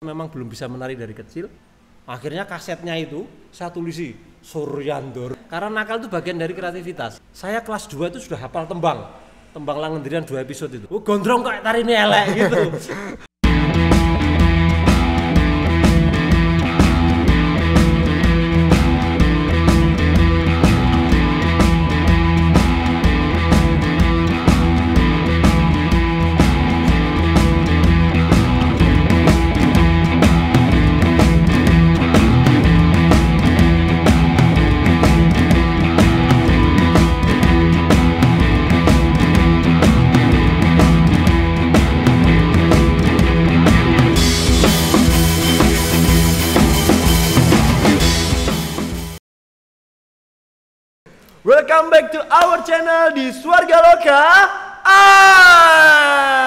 Memang belum bisa menari dari kecil. Akhirnya kasetnya itu saya tulisi Suryandoro. Karena nakal itu bagian dari kreativitas. Saya kelas 2 itu sudah hafal tembang Langendrian 2 episode itu. Oh, gondrong kok tari ini elek gitu. Welcome back to our channel di Swarga Loka Art.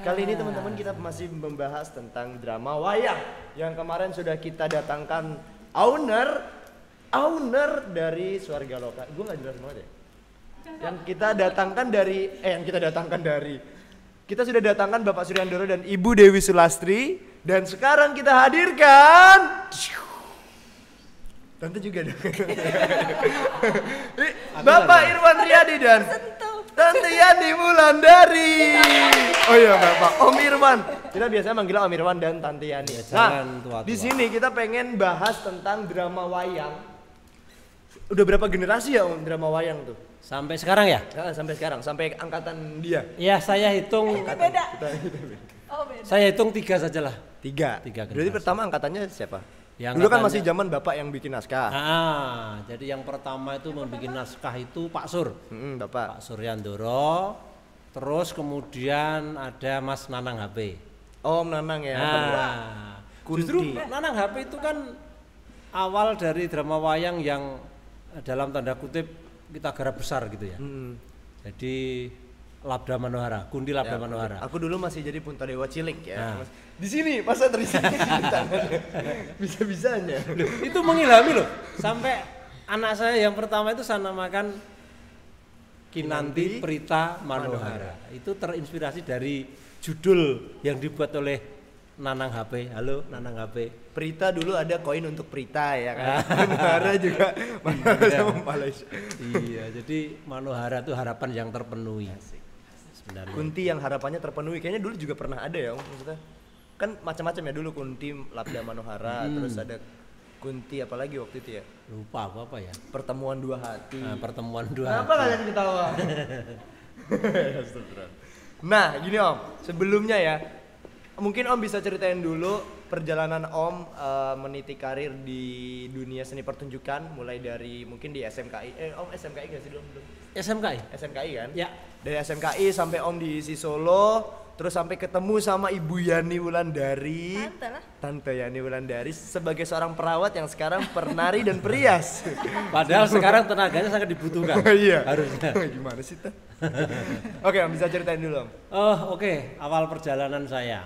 Kali ini teman-teman kita masih membahas tentang drama wayang yang kemarin sudah kita datangkan owner dari Swarga Loka. Gue nggak jelas banget ya. Kita sudah datangkan Bapak Suryandoro dan Ibu Dewi Sulastri, dan sekarang kita hadirkan Tante juga dong. Bapak Irwan Riyadi dan Tante Yani Wulandari. Oh iya Bapak, Om Irwan. Kita biasanya manggil Om Irwan dan Tante Yani. Nah, di sini kita pengen bahas tentang drama wayang. Udah berapa generasi ya Om drama wayang tuh? Sampai sekarang ya? Ya, sampai sekarang, sampai angkatan dia. Ya, saya hitung. Beda. Saya hitung 3 sajalah. Tiga generasi. Berarti pertama angkatannya siapa? Yang Dulu kan masih zaman Bapak yang bikin naskah. Jadi yang pertama itu membuat naskah itu Pak Sur. Bapak. Pak Suryandoro. Terus kemudian ada Mas Nanang HP. Om Nanang ya. Justru Nanang HP itu kan awal dari drama wayang yang dalam tanda kutip kita garap besar gitu ya. Jadi Labda Manohara, Kundi Labda Manohara. Aku dulu masih jadi Puntadewa cilik ya. Di sini masa terisi bisa-bisanya. Itu mengilhami loh. Sampai anak saya yang pertama itu saya namakan Kinanti Prita Manohara. Itu terinspirasi dari judul yang dibuat oleh Nanang HP. Halo Nanang HP. Prita dulu ada koin untuk Prita ya kan. Manohara juga Manohara sama Malaysia. Iya, jadi Manohara itu harapan yang terpenuhi. Sebenarnya. Kunti yang harapannya terpenuhi. Kayaknya dulu juga pernah ada ya, maksudnya. Kan macam-macam ya dulu Kunti Labda Manohara, terus ada Kunti apalagi waktu itu ya? Lupa apa ya? Pertemuan Dua Hati. Pertemuan Dua Hati. Kenapa kalian ketawa? Nah, gini Om, sebelumnya ya, mungkin Om bisa ceritain dulu perjalanan Om meniti karir di dunia seni pertunjukan, mulai dari mungkin di SMKI. Om SMKI nggak sih belum? SMKI? SMKI kan? Ya. Dari SMKI sampai Om di isi Solo, terus sampai ketemu sama Ibu Yani Wulandari. Tante Yani Wulandari sebagai seorang perawat yang sekarang penari dan perias. Padahal sekarang tenaganya sangat dibutuhkan. Iya. Harusnya. Gimana sih Teh? Oke, Om bisa ceritain dulu Om. Oke. Awal perjalanan saya.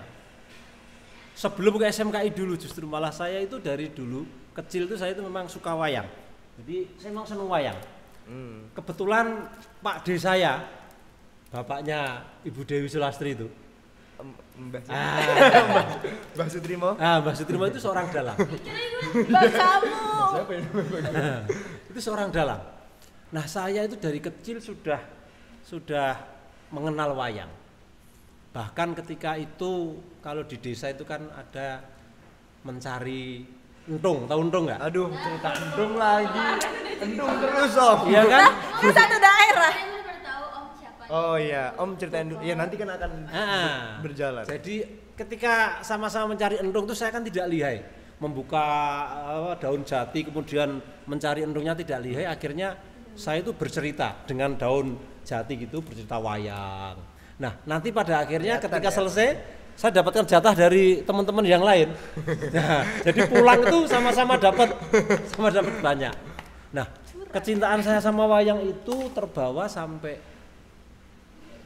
Sebelum ke SMKI dulu justru malah saya itu dari dulu kecil itu saya itu memang suka wayang. Jadi saya memang senang wayang. Kebetulan Pak D saya, bapaknya Ibu Dewi Sulastri itu, Mbah Sutrimo. Mbah Sutrimo itu seorang dalang. Siapa ya? Itu seorang dalang. Nah saya itu dari kecil sudah mengenal wayang. Bahkan ketika itu kalau di desa itu kan ada mencari entung, tahu entung nggak? Aduh, cerita entung lagi. Entung terus Om. Iya kan? Itu satu daerah. Oh iya, Om ceritain dulu. Ya nanti kan akan berjalan. Jadi ketika sama-sama mencari entung itu saya kan tidak lihai. Membuka daun jati kemudian mencari entungnya tidak lihai. Akhirnya saya itu bercerita dengan daun jati gitu, bercerita wayang. Nah nanti pada akhirnya ketika selesai saya dapatkan jatah dari teman-teman yang lain. Nah, jadi pulang itu sama-sama dapat banyak. Nah kecintaan saya sama wayang itu terbawa sampai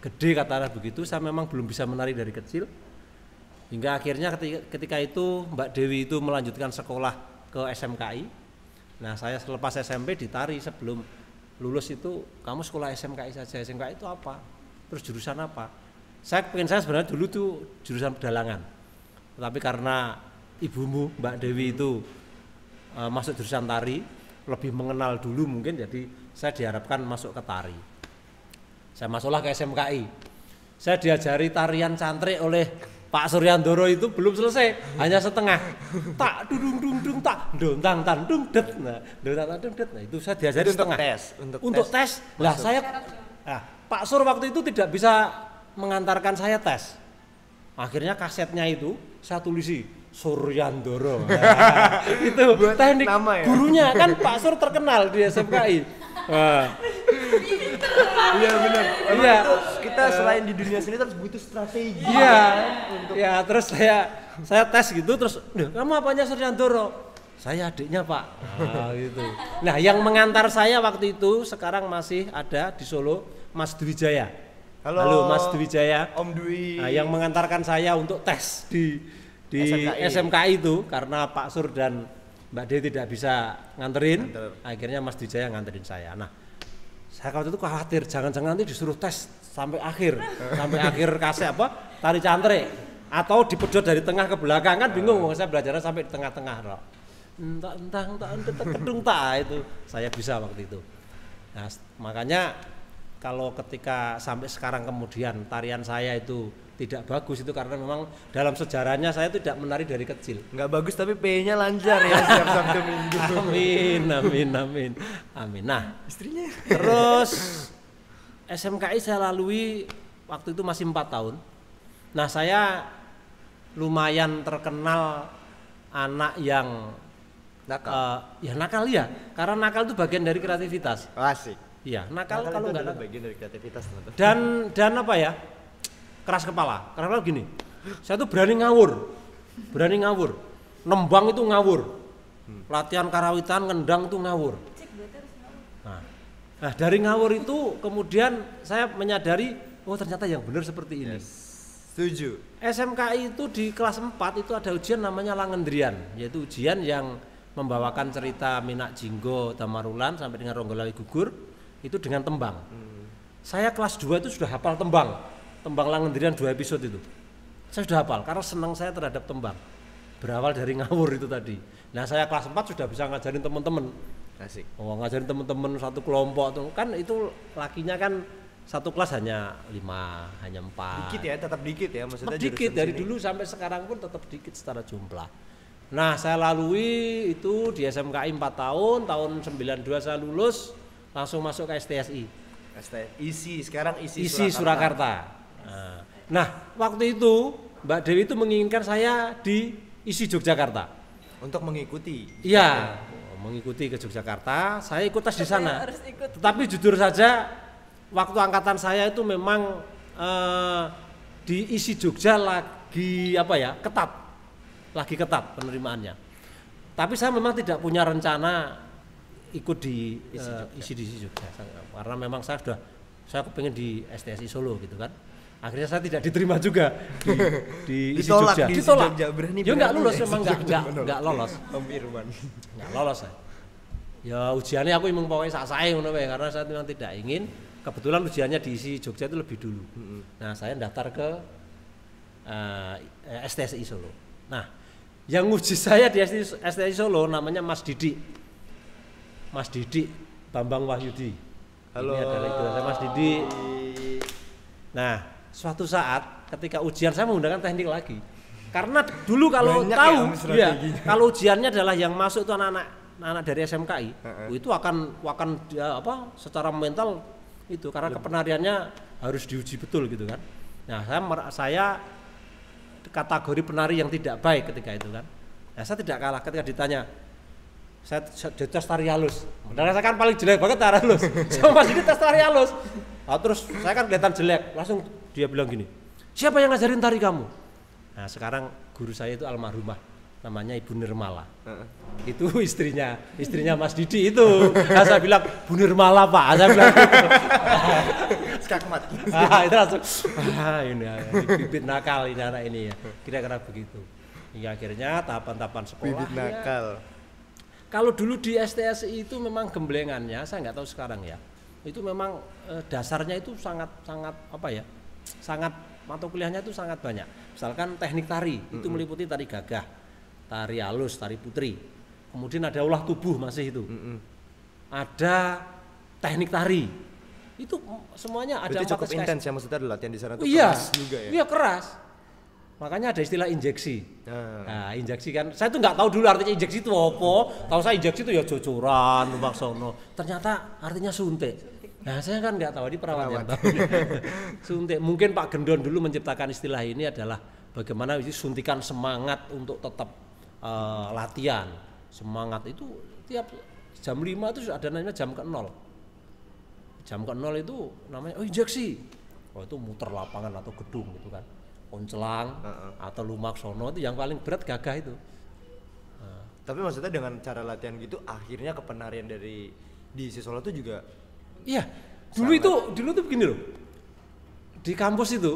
gede katakanlah begitu. Saya memang belum bisa menari dari kecil hingga akhirnya ketika itu Mbak Dewi itu melanjutkan sekolah ke SMKI. Nah saya selepas SMP ditari. Sebelum lulus itu kamu sekolah SMKI saja. SMKI itu apa? Terus jurusan apa? Saya sebenarnya dulu tuh jurusan pedalangan. Tetapi karena ibumu Mbak Dewi itu masuk jurusan tari, lebih mengenal dulu mungkin, jadi saya diharapkan masuk ke tari. Saya masuklah ke SMKI. Saya diajari tarian cantrik oleh Pak Suryandoro itu belum selesai, hanya setengah. Tak dung dung dung tak dontang tan dung det. Nah, dontang tan dung det. Nah, itu saya diajari setengah. Untuk tes. Lah saya Pak Sur waktu itu tidak bisa mengantarkan saya tes. Akhirnya kasetnya itu saya tulisi Suryandoro. Nah, itu buat teknik nama, ya? Gurunya kan Pak Sur terkenal di SMKI. Iya benar. Iya. Kita selain di dunia seni terus butuh strategi. Iya. Ya terus saya tes gitu terus, kamu apanya Suryandoro? Saya adiknya Pak. Gitu. Nah yang mengantar saya waktu itu sekarang masih ada di Solo, Mas Dwi Jaya. Halo Mas Dwi Jaya. Om Dwi. Nah, yang mengantarkan saya untuk tes di SMKI itu karena Pak Sur dan Mbak Dewi tidak bisa nganterin, akhirnya Mas Dwi Jaya nganterin saya. Nah, saya waktu itu khawatir jangan-jangan nanti disuruh tes sampai akhir kaset tari cantrik atau dipedot dari tengah ke belakang kan bingung, saya belajarnya sampai di tengah-tengah loh. Entah kedung tak itu saya bisa waktu itu. Nah, makanya kalau ketika sampai sekarang kemudian tarian saya itu tidak bagus itu karena memang dalam sejarahnya saya tidak menari dari kecil. Nggak bagus tapi P-nya lancar ya setiap Sabtu Minggu. Amin. Nah, istrinya. Terus SMKI saya lalui waktu itu masih 4 tahun. Nah, saya lumayan terkenal anak yang nakal. Nakal ya, karena nakal itu bagian dari kreativitas. Asik. Iya, nakal kalau nggak nakal bagian dari kreativitas. Dan apa ya? Keras kepala. Karena gini, saya tuh berani ngawur, nembang itu ngawur, latihan karawitan, ngendang itu ngawur. Nah dari ngawur itu kemudian saya menyadari, oh ternyata yang benar seperti ini. Setuju. SMKI itu di kelas 4 itu ada ujian namanya Langendrian, yaitu ujian yang membawakan cerita Minak Jinggo, Damarulan sampai dengan Ronggolawi Gugur itu dengan tembang. Saya kelas 2 itu sudah hafal tembang Langendrian 2 episode itu. Saya sudah hafal karena senang saya terhadap tembang. Berawal dari ngawur itu tadi. Nah, saya kelas 4 sudah bisa ngajarin teman-teman. Asik. Oh, ngajarin teman-teman satu kelompok tuh. Kan itu lakinya kan satu kelas hanya 5, hanya 4. Dikit ya, tetap dikit ya maksudnya. Dikit dari sini. Dulu sampai sekarang pun tetap dikit secara jumlah. Nah, saya lalui itu di SMKI 4 tahun, tahun 92 saya lulus, langsung masuk ke STSI. Sekarang isi Surakarta. Nah, waktu itu Mbak Dewi itu menginginkan saya di ISI Yogyakarta untuk mengikuti. Iya, mengikuti ke Yogyakarta. Saya ikut tes di sana. Tetapi jujur saja, waktu angkatan saya itu memang di ISI Jogja lagi ketat penerimaannya. Tapi saya memang tidak punya rencana ikut di ISI Jogja karena memang saya kepengen di STSI Solo gitu kan. Akhirnya saya tidak diterima juga di ISI Jogja. Ditolak. Berani. Ya enggak lulus, memang enggak lolos. Om Irwan. Enggak lolos saya. Ya ujiannya aku emang pokoknya sak-sae ngono wae karena saya memang tidak ingin. Kebetulan ujiannya di ISI Jogja itu lebih dulu. Nah, saya daftar ke STSI Solo. Nah, yang uji saya di STSI Solo namanya Mas Didi Bambang Wahyudi. Halo. Ini adalah idola saya Mas Didi. Nah, suatu saat ketika ujian saya menggunakan teknik lagi. Karena dulu kalau banyak tahu kalau ujiannya adalah yang masuk itu anak dari SMKI, itu akan secara mental itu karena kepenariannya harus diuji betul gitu kan. Nah, saya kategori penari yang tidak baik ketika itu kan. Nah, saya tidak kalah ketika ditanya. Saya tes tari halus. Padahal saya kan paling jelek banget tari halus. Sama Mas Didi tes tari halus. Nah, terus saya kan kelihatan jelek. Langsung dia bilang gini, siapa yang ngajarin tari kamu? Nah, sekarang guru saya itu almarhumah, namanya Ibu Nirmala. Itu istrinya Mas Didi itu. Nah, saya bilang, Bu Nirmala Pak. Saya bilang skakmat. Itu langsung ini bibit nakal ini anak ini ya. Kira-kira begitu. Hingga akhirnya tahapan-tahapan sekolah. Bibit nakal. Kalau dulu di STSI itu memang gemblengannya, saya nggak tahu sekarang ya. Itu memang dasarnya itu sangat mata kuliahnya itu sangat banyak. Misalkan teknik tari, itu meliputi tari gagah, tari halus, tari putri. Kemudian ada olah tubuh masih itu. Ada teknik tari. Itu semuanya ada. Itu cukup intens ya, maksudnya latihan di sana tuh iya, keras juga ya. Iya, keras. Makanya ada istilah injeksi. Nah, injeksi kan, saya tuh nggak tahu dulu artinya injeksi itu apa. Tahu saya injeksi itu ya jojoran, numpak sono. Ternyata artinya suntik. Nah, saya kan nggak tahu, di perawat yang tahu. Suntik. Mungkin Pak Gendon dulu menciptakan istilah ini adalah bagaimana suntikan semangat untuk tetap latihan. Semangat itu tiap jam 5 itu sudah ada namanya jam ke-0. Jam ke-0 itu namanya injeksi. Oh, itu muter lapangan atau gedung gitu kan. Oncelang atau lumak sono itu yang paling berat gagah itu. Tapi maksudnya dengan cara latihan gitu akhirnya kepenarian dari di Sisolo itu juga. Iya. Dulu tuh begini loh. Di kampus itu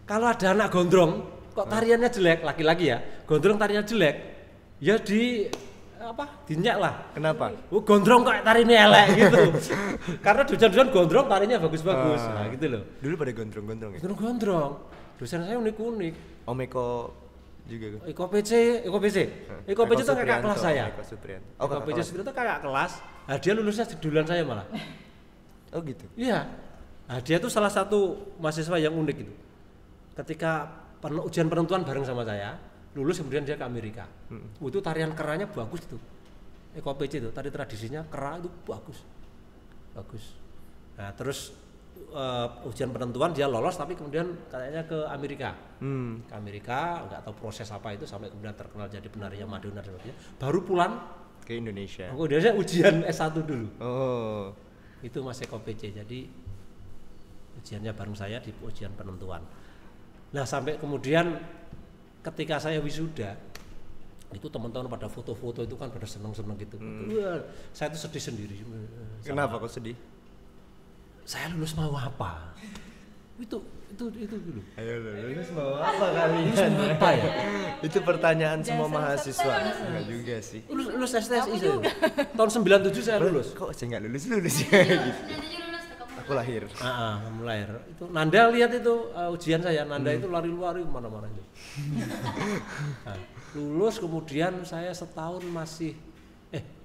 kalau ada anak gondrong kok tariannya jelek, laki-laki ya, gondrong tariannya jelek, ya dinyak lah. Kenapa? Gondrong kok tarinya elek gitu. Karena dosen-dosen gondrong tarinya bagus-bagus. Nah, gitu loh. Dulu pada gondrong-gondrong ya? Gondrong. Dosen saya unik-unik. Om Eko juga kan? Eko PC itu kakak kelas saya. Eko Suprianto. Eko PC itu kakak kelas. Nah, dia lulusnya duluan saya malah. Oh gitu? Iya. Nah, dia tuh salah satu mahasiswa yang unik itu. Ketika ujian penentuan bareng sama saya, lulus kemudian dia ke Amerika. Itu tarian keranya bagus itu. Eko PC itu, tari tradisinya kera itu bagus. Nah, terus ujian penentuan dia lolos tapi kemudian kayaknya ke Amerika. Ke Amerika, nggak tahu proses apa itu sampai kemudian terkenal jadi penarinya Madonna dan sebagainya. Baru pulang ke Indonesia. Indonesia ujian S1 dulu. Oh. Itu Mas Eko PC. Jadi ujiannya bareng saya di ujian penentuan. Nah, sampai kemudian ketika saya wisuda itu teman-teman pada foto-foto itu kan pada seneng-seneng gitu. Wah, saya tuh sedih sendiri. Kenapa kok sedih? Saya lulus mau apa? Itu dulu. Ayo lulus mau apa kalian? Lulus apa ya? Itu pertanyaan semua mahasiswa. Enggak juga sih. Lulus STSI saya. Tahun 97 saya lulus. Kok saya enggak lulus ya gitu. Aku lahir. Lahir. Itu Nanda lihat itu ujian saya. Nanda itu lari-lari kemana-mana itu. Nah, lulus kemudian saya setahun masih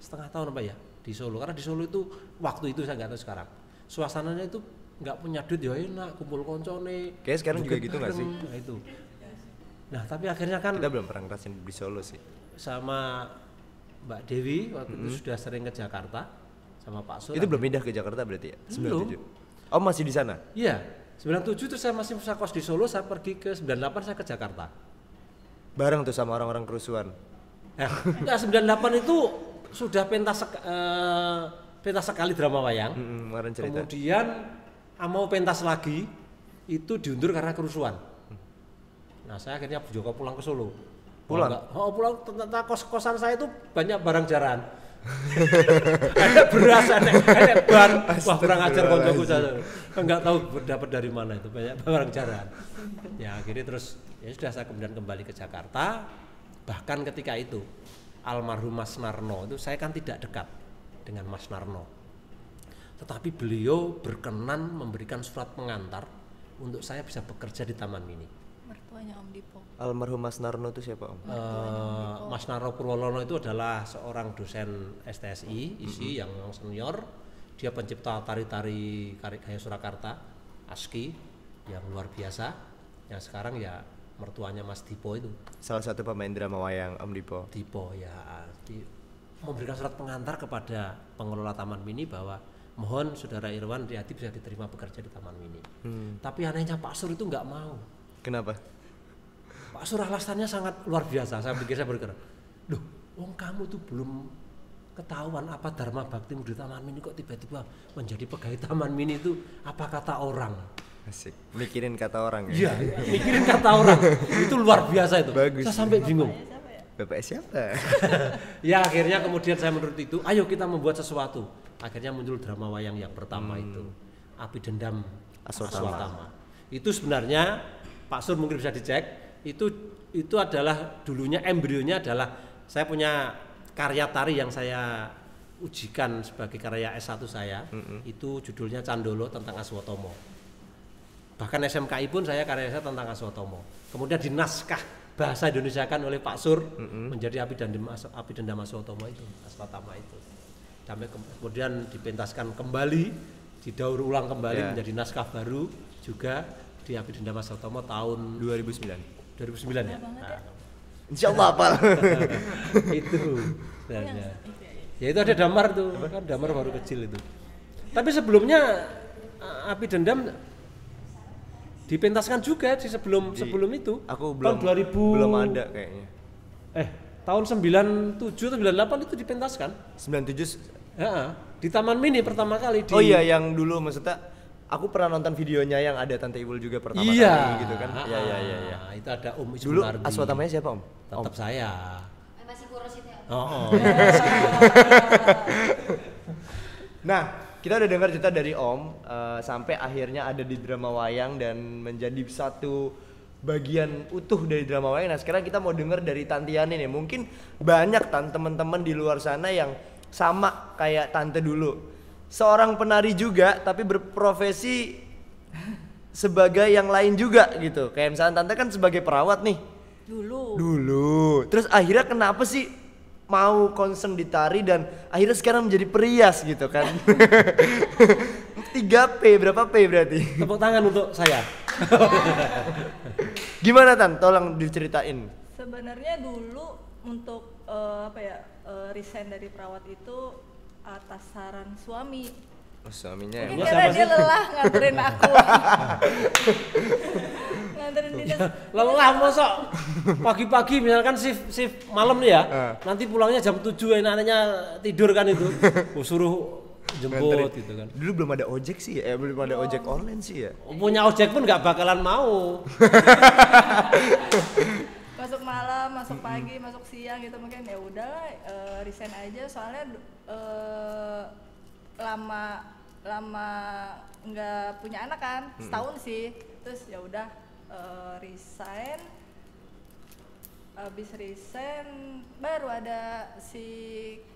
setengah tahun apa ya di Solo. Karena di Solo itu waktu itu saya nggak tahu sekarang. Suasananya itu nggak punya duit ya enak, kumpul koncone. Kayak sekarang juga gitu nggak sih? Nah itu. Nah tapi akhirnya kan kita belum pernah ngerasain di Solo sih. Sama Mbak Dewi waktu itu sudah sering ke Jakarta sama Pak Sur. Itu belum pindah ke Jakarta berarti ya? 97. Belum. Oh masih di sana? Iya. 97 itu saya masih kos di Solo, saya pergi ke 98 saya ke Jakarta. Bareng tuh sama orang-orang kerusuhan. Enggak, 98 itu sudah pentas sekali drama wayang. Kemudian mau pentas lagi itu diundur karena kerusuhan. Nah, saya akhirnya Joko pulang ke Solo. Pulang? Pulang. Ternyata kos-kosan saya itu banyak barang jaran. Ada beras, ada ban. Wah, kurang ajar koncoku saya. Enggak tahu dapat dari mana itu, banyak barang jaran. Ya, akhirnya terus ya sudah saya kemudian kembali ke Jakarta. Bahkan ketika itu almarhum Mas Narno itu saya kan tidak dekat dengan Mas Narno. Tetapi beliau berkenan memberikan surat pengantar untuk saya bisa bekerja di Taman Mini. Mertuanya Om Dipo. Almarhum Mas Narno itu siapa Om? Mas Narno Purwolono itu adalah seorang dosen STSI, ISI yang senior. Dia pencipta tari-tari gaya Surakarta, ASKI yang luar biasa. Yang sekarang ya mertuanya Mas Dipo itu. Salah satu pemain drama wayang Om Dipo. Dipo ya. Memberikan surat pengantar kepada pengelola Taman Mini bahwa mohon Saudara Irwan Riyadi bisa diterima bekerja di Taman Mini. Tapi anehnya Pak Sur itu nggak mau. Kenapa? Pak Sur alasannya sangat luar biasa. Saya berkira, loh, kamu tuh belum ketahuan apa dharma baktimu di Taman Mini kok tiba-tiba menjadi pegawai Taman Mini itu apa kata orang? Asik. Mikirin kata orang ya? Iya, mikirin kata orang. Itu luar biasa itu. Bagus. Saya sampai bingung. Bapak siapa? Ya akhirnya kemudian saya menurut itu, ayo kita membuat sesuatu. Akhirnya muncul drama wayang yang pertama itu, Api Dendam Aswatama. Itu sebenarnya Pak Sur mungkin bisa dicek. Itu adalah dulunya embrionya adalah saya punya karya tari yang saya ujikan sebagai karya S1 saya. Itu judulnya Candolo tentang Aswatomo. Bahkan SMKI pun saya karya saya tentang Aswatomo. Kemudian dinaskah bahasa Indonesia kan oleh Pak Sur menjadi Abhidhamma Aswatomo itu, Aswatama itu. Sampai kemudian dipentaskan kembali, didaur ulang kembali menjadi naskah baru juga di Abhidhamma Aswatomo tahun 2009 ya. Nah, Insyaallah hafal. itu sebenarnya. Ya itu ada Damar tuh, kan Damar baru kecil itu. Tapi sebelumnya Abhidendam dipentaskan juga di sebelum itu. Aku tahun 2000 belum ada kayaknya. Tahun 97 atau 98 itu dipentaskan. 97 Ya, di Taman Mini pertama kali di. Oh iya, yang dulu maksudnya aku pernah nonton videonya yang ada Tante Iwul juga pertama kali gitu kan. Iya. Itu ada Om Ismu Dulu Nardi. Aswatamanya siapa, Om? Tetap saya. Masih kurus itu ya. Nah, kita udah dengar cerita dari Om sampai akhirnya ada di drama wayang dan menjadi satu bagian utuh dari drama wayang. Nah, sekarang kita mau dengar dari Tante Yani nih. Mungkin banyak teman-teman di luar sana yang sama kayak Tante dulu. Seorang penari juga tapi berprofesi sebagai yang lain juga gitu. Kayak misalnya Tante kan sebagai perawat nih. Dulu. Terus akhirnya kenapa sih mau concern di tari dan akhirnya sekarang menjadi perias gitu kan. 3P, berapa P berarti? Tepuk tangan untuk saya. Gimana Tan? Tolong diceritain. Sebenarnya dulu untuk resign dari perawat itu atas saran suami. Oh, suaminya Mungkin ya? karena dia lelah nganterin aku. Nganterin dinas. Lelah mosok pagi-pagi misalkan shift malam nih ya. Nanti pulangnya jam 7 enak-enaknya tidur kan itu. Suruh jemput gitu kan. Dulu belum ada ojek sih ya, belum ada ojek online sih ya. Punya ojek pun nggak bakalan mau. Masuk malam, masuk pagi, masuk siang gitu mungkin ya udah resign aja soalnya lama nggak punya anak kan, setahun sih. Terus ya udah resign. Habis resign baru ada si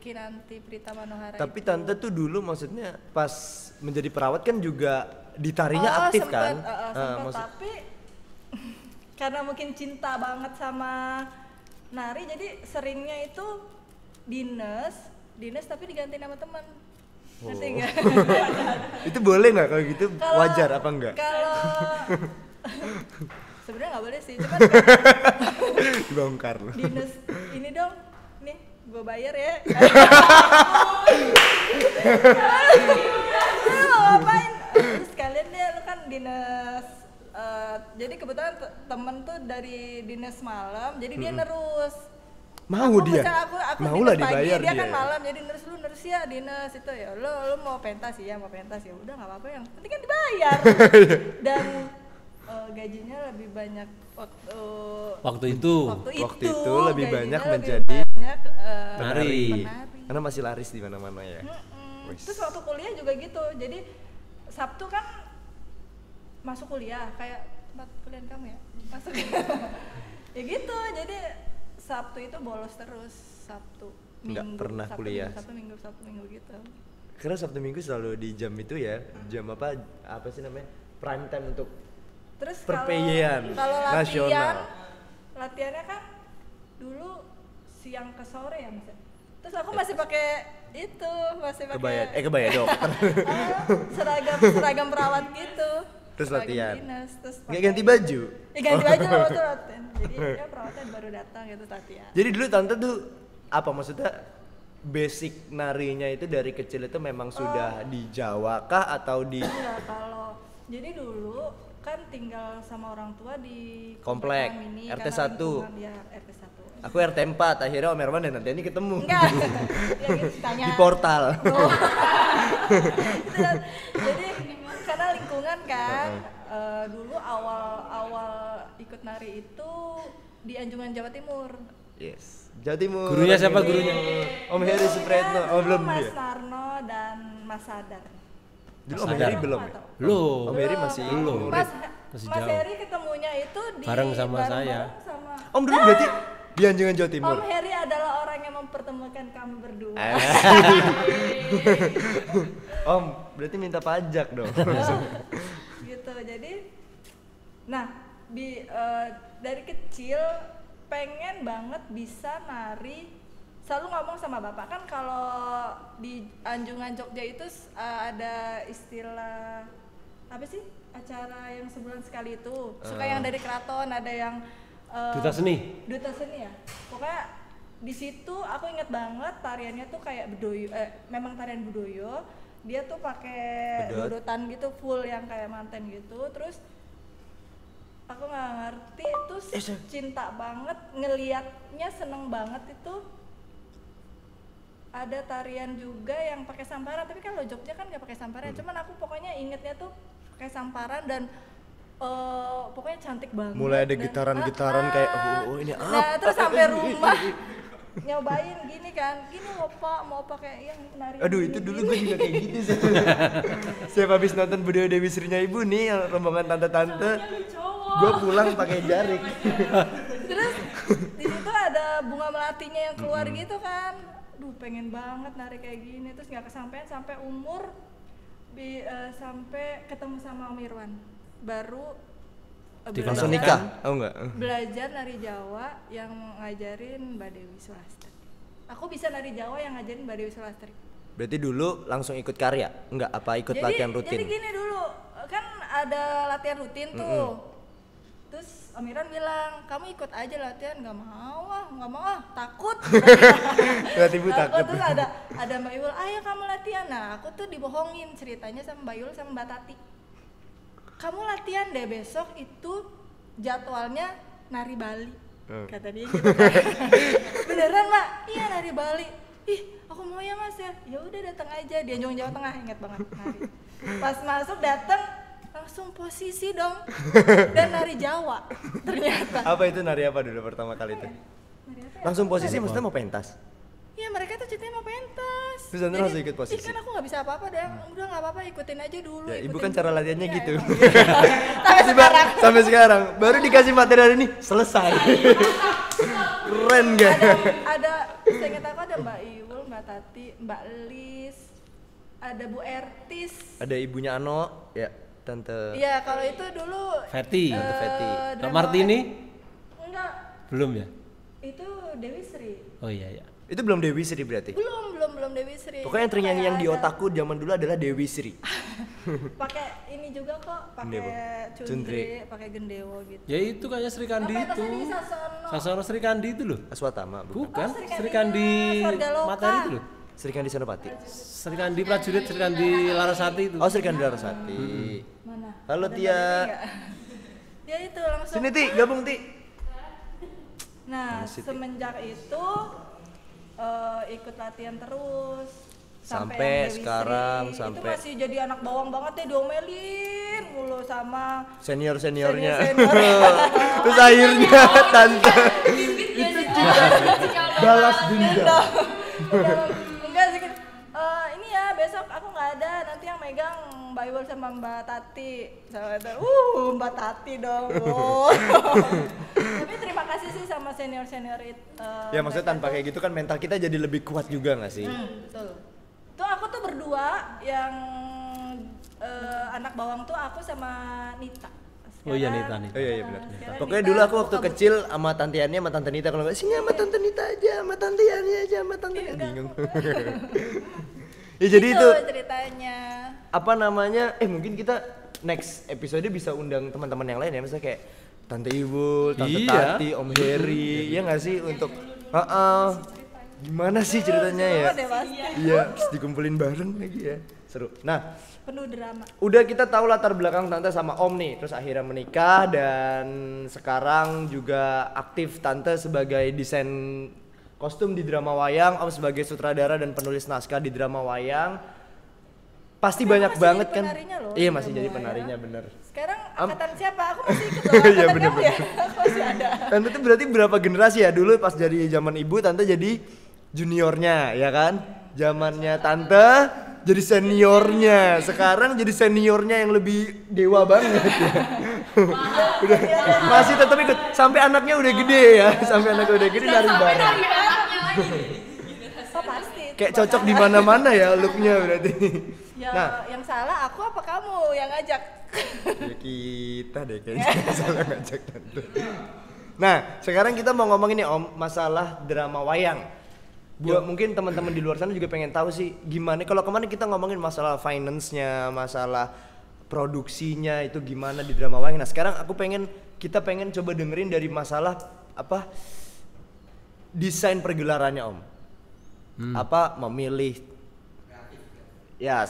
Kinanti Prita Manohara. Tapi itu. Tante tuh dulu maksudnya pas menjadi perawat kan juga ditarinya aktif kan? Sempet, tapi karena mungkin cinta banget sama nari jadi seringnya itu dinas tapi diganti nama teman. Ngerti nggak? Itu boleh nggak kalau gitu? Wajar apa enggak? Kalau sebenarnya nggak boleh sih, cuman Dibongkar loh. dinas ini dong, nih gue bayar ya. Lu ngapain? Terus kalian deh, lu kan dinas. Jadi kebetulan temen tuh dari dinas malam, jadi dia nerus. Mau Aku dia? misalnya aku Mau dinas lah pagi, dibayar dia dia. kan malam, jadi nerus ya dinas itu ya. Lu mau pentas ya, udah nggak apa-apa, yang penting kan dibayar. Dan gajinya lebih banyak Waktu itu Waktu itu lebih gajinya banyak lebih menjadi banyak, penari. Karena masih laris di mana-mana ya. Terus waktu kuliah juga gitu, jadi Sabtu kan masuk kuliah kayak tempat kuliah kamu ya masuk. Ya gitu, jadi Sabtu itu bolos terus, Sabtu Nggak Minggu, pernah Sabtu, kuliah. Sabtu Minggu gitu. Karena Sabtu Minggu selalu di jam itu ya, jam apa sih namanya? Prime time untuk Terus perpeyian kalau nasional. latihannya kan dulu siang ke sore ya Mas. Terus aku masih pakai itu, masih pakai Kebaya dokter. seragam perawat gitu. Terus seragam latihan. dinas, terus Nggak ganti baju? Ya ganti baju lah waktu latihan. Jadi ya perawatnya baru datang gitu latihan. Jadi dulu Tante tuh apa maksudnya basic narinya itu dari kecil itu memang sudah di Jawa kah atau di Enggak, kalau jadi dulu kan tinggal sama orang tua di Komplek, Mini, RT karena 1. lingkungan, ya RT 1. Aku RT 4, akhirnya Om Herman dan Tante ini ketemu. Enggak. Ya gitu tanya. Di portal. Oh. Jadi karena lingkungan kan dulu awal ikut nari itu di Anjungan Jawa Timur. Yes. Jawa Timur. Gurunya siapa gurunya? Om Heri Supretno. Oh Dulu belum Mas dia. Narno dan Mas Sadar. Dulu Om Sadar. Heri belum ya? Belum. Om Heri masih Belum. Mas Masih Mas jauh. Heri ketemunya itu di Bareng sama saya. bareng-bareng sama Om dulu berarti di Anjungan Jawa Timur. Om Heri adalah orang yang mempertemukan kami berdua. Om, berarti minta pajak dong. Gitu. Jadi Nah, dari kecil pengen banget bisa nari. Selalu ngomong sama bapak kan kalau di Anjungan Jogja itu ada istilah apa sih acara yang sebulan sekali itu suka yang dari keraton, ada yang duta seni ya. Pokoknya di situ aku inget banget tariannya tuh kayak bedoyo, memang tarian bedoyo. Dia tuh pakai dudutan gitu full yang kayak manten gitu. Terus aku nggak ngerti, terus cinta banget ngeliatnya, seneng banget itu. Ada tarian juga yang pakai samparan, tapi kalau Jogja kan nggak pakai samparan. Cuman aku pokoknya ingetnya tuh pakai samparan dan pokoknya cantik banget. Mulai ada gitaran-gitaran kayak ini apa? Nah, terus sampai rumah nyobain gini kan, gini loh Pak, mau pakai yang nari. Aduh, itu dulu gue juga kayak gitu sih. Siap habis nonton video Dewi Srinya Ibu nih, yang rombongan tante-tante. Gue pulang pakai jarik. Terus di situ ada bunga melatinya yang keluar gitu kan. Duh, pengen banget nari kayak gini. Terus nggak kesampaian sampai umur sampai ketemu sama Om Irwan. Baru langsung nikah? Oh enggak. Belajar nari Jawa yang ngajarin Mbak Dewi Sulastri. Aku bisa nari Jawa yang ngajarin Mbak Dewi Sulastri. Berarti dulu langsung ikut karya? Enggak, apa ikut latihan rutin? Jadi gini dulu, kan ada latihan rutin tuh. Terus Om Irwan bilang, kamu ikut aja latihan. Nggak mau ah, takut. Berarti Ibu takut. Terus ada Mbak Yul, ayo kamu latihan. Nah, aku tuh dibohongin ceritanya sama Mbak Yul sama Mbak Tati. Kamu latihan deh besok, itu jadwalnya nari Bali, kata dia gitu kan. Beneran Mbak? Iya, nari Bali. Ih, aku mau ya Mas ya. Ya udah datang aja, di Anjungan Jawa Tengah, ingat banget nari. Pas masuk datang langsung posisi dong dan nari Jawa ternyata. Apa itu nari apa dulu pertama kali itu? Nari apa ya? Langsung posisi maksudnya mau pentas? Iya, mereka tuh ceritanya mau pentas. Terus Anda langsung ikut posisi? Kan aku nggak bisa apa-apa deh. Udah nggak apa-apa, ikutin aja dulu. Ya, Ibu kan cara latihannya ya, gitu. Sampai sekarang baru dikasih materi hari ini selesai. Keren gak? Saya ingat aku ada Mbak Iwul, Mbak Tati, Mbak Lis, ada Bu Ertis. Ada ibunya Ano, ya tante. Iya, kalau itu dulu. Feti. Tante Feti. Mbak Martini? Enggak. Belum ya? Itu Dewi Sri. Oh iya. Itu belum Dewi Sri berarti? Belum Dewi Sri. Pokoknya yang ternyanyi yang di otakku zaman dulu adalah Dewi Sri. Pakai ini juga kok, pakai cundri, pakai gendewo gitu. Ya itu kayak Sri Kandi itu. Sasono Sri Kandi itu loh. Aswatama bukan? Sri Kandi materi itu loh. Sri Kandi Senopati. Sri Kandi prajurit, Sri Kandi Larasati itu. Oh, Sri Kandi Larasati. Mana? Halo Tia. Ya itu langsung. Sini Ti, gabung Ti. Nah, semenjak itu ikut latihan terus sampai Dewi sekarang Sri. sampai itu masih jadi anak bawang banget ya, diomelin mulu sama seniornya. Senior. Terus akhirnya tante itu juga balas dendam. Enggak sih, ini ya besok aku nggak ada, nanti yang megang Mbak Iwul sama Mbak Tati. Sama itu, Mbak Tati dong. Tapi terima kasih sih sama senior itu. Ya maksudnya tanpa kayak gitu kan mental kita jadi lebih kuat juga nggak sih? Betul. Tuh aku tuh berdua yang anak bawang tuh aku sama Nita. Oh iya Nita. Oh iya benar. Pokoknya dulu aku waktu kecil sama Tante Yani sama Tante Nita, kalau nggak sini sama Tante Nita aja, sama Tante Yani aja, sama Tante Nita. Bingung. Ya jadi itu ceritanya. Apa namanya? Mungkin kita next episode bisa undang teman-teman yang lain ya, misalnya kayak Tante Ibu, Tante Tati, Om Heri, ya nggak sih untuk gimana sih ceritanya ya? Iya, terus dikumpulin bareng lagi ya, seru. Nah, penuh drama. Udah kita tahu latar belakang Tante sama Om nih, terus akhirnya menikah dan sekarang juga aktif Tante sebagai desain kostum di drama wayang, Om sebagai sutradara dan penulis naskah di drama wayang. Pasti banyak banget kan? Iya masih jadi penarinya, bener. Sekarang angkatan siapa? Aku masih ikut loh. Iya bener. Aku masih ada. Tante tuh berarti berapa generasi ya? Dulu pas dari zaman ibu, Tante jadi juniornya, ya kan? Zamannya Tante jadi seniornya. Sekarang jadi seniornya yang lebih dewa banget ya. Udah masih tetap ikut sampai anaknya udah gede ya. Sampai anaknya udah gede dari bareng. Oh pasti. Kayak cocok di mana-mana ya looknya berarti. Ya, Nah, yang salah aku apa kamu yang ngajak? ya kita deh kayaknya salah ngajak tante. Nah, sekarang kita mau ngomongin nih Om masalah drama wayang. Mungkin teman-teman di luar sana juga pengen tahu sih gimana. Kalau kemarin kita ngomongin masalah finance-nya, masalah produksinya itu gimana di drama wayang. Nah, sekarang kita pengen coba dengerin dari masalah apa desain pergelarannya Om. Apa memilih ya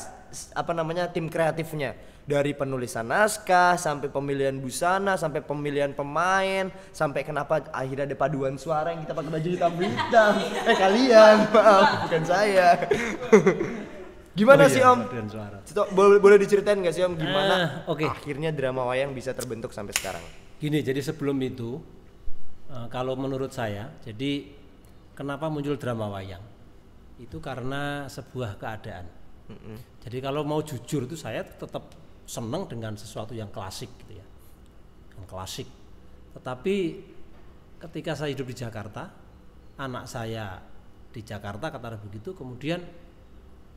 apa namanya tim kreatifnya, dari penulisan naskah sampai pemilihan busana sampai pemilihan pemain sampai kenapa akhirnya ada paduan suara yang kita pakai baju hitam kalian maaf bukan saya. Gimana sih Om? Boleh diceritain nggak sih Om gimana akhirnya drama wayang bisa terbentuk sampai sekarang? Gini, jadi sebelum itu kalau menurut saya, jadi kenapa muncul drama wayang? Itu karena sebuah keadaan. Jadi kalau mau jujur itu saya tetap senang dengan sesuatu yang klasik gitu ya, yang klasik. Tetapi ketika saya hidup di Jakarta, anak saya di Jakarta kata begitu, kemudian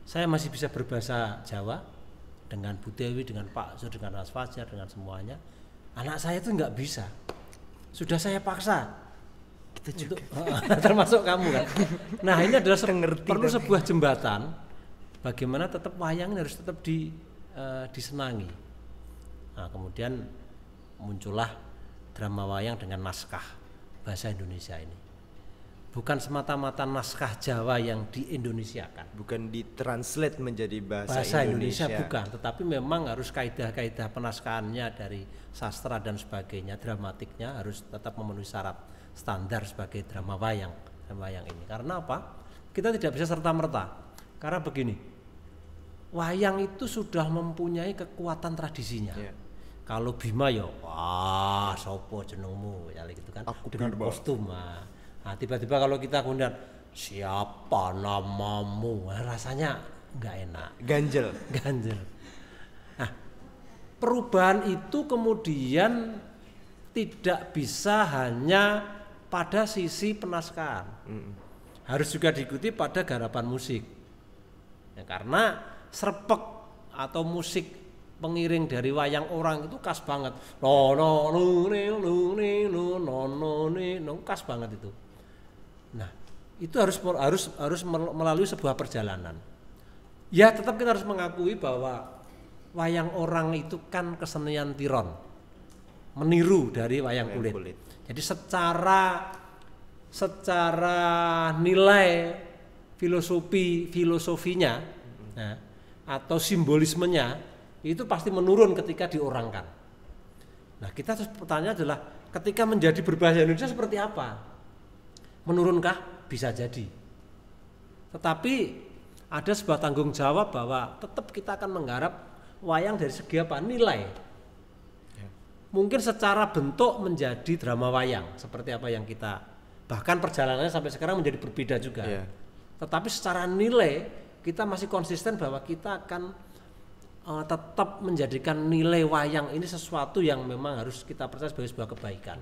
saya masih bisa berbahasa Jawa dengan Bu Dewi, dengan Pak Zur, dengan Mas Fajar, dengan semuanya. Anak saya itu nggak bisa. Sudah saya paksa. Kita juga. Termasuk kamu kan. Nah ini adalah perlu sebuah jembatan. Bagaimana tetap wayang harus tetap disenangi. Nah kemudian muncullah drama wayang dengan naskah bahasa Indonesia ini. Bukan semata-mata naskah Jawa yang diindonesiakan. Bukan ditranslate menjadi bahasa Indonesia bukan, tetapi memang harus kaidah-kaidah penaskahannya dari sastra dan sebagainya, dramatiknya harus tetap memenuhi syarat standar sebagai drama wayang ini. Karena apa? Kita tidak bisa serta-merta. Karena begini, wayang itu sudah mempunyai kekuatan tradisinya. Kalau Bima ya, wah sopo jenengmu, ya gitu kan. Aku dengan Bima. Kostum. Nah, tiba-tiba kalau kita kemudian siapa namamu, rasanya nggak enak. Ganjel. Nah, perubahan itu kemudian tidak bisa hanya pada sisi penaskahan, harus juga diikuti pada garapan musik. Ya, karena serpek atau musik pengiring dari wayang orang itu khas banget. Khas banget itu. Nah, itu harus melalui sebuah perjalanan. Ya, tetap kita harus mengakui bahwa wayang orang itu kan kesenian tiron, meniru dari wayang kulit. Jadi secara nilai filosofinya atau simbolismenya itu pasti menurun ketika diorangkan. Nah, kita terus pertanyaan adalah ketika menjadi berbahasa Indonesia seperti apa? Menurunkah? Bisa jadi. Tetapi ada sebuah tanggung jawab bahwa tetap kita akan menggarap wayang dari segi apa? Nilai. Mungkin secara bentuk menjadi drama wayang seperti apa yang kita, bahkan perjalanannya sampai sekarang menjadi berbeda juga. Tetapi secara nilai kita masih konsisten bahwa kita akan tetap menjadikan nilai wayang ini sesuatu yang memang harus kita percaya sebagai sebuah kebaikan.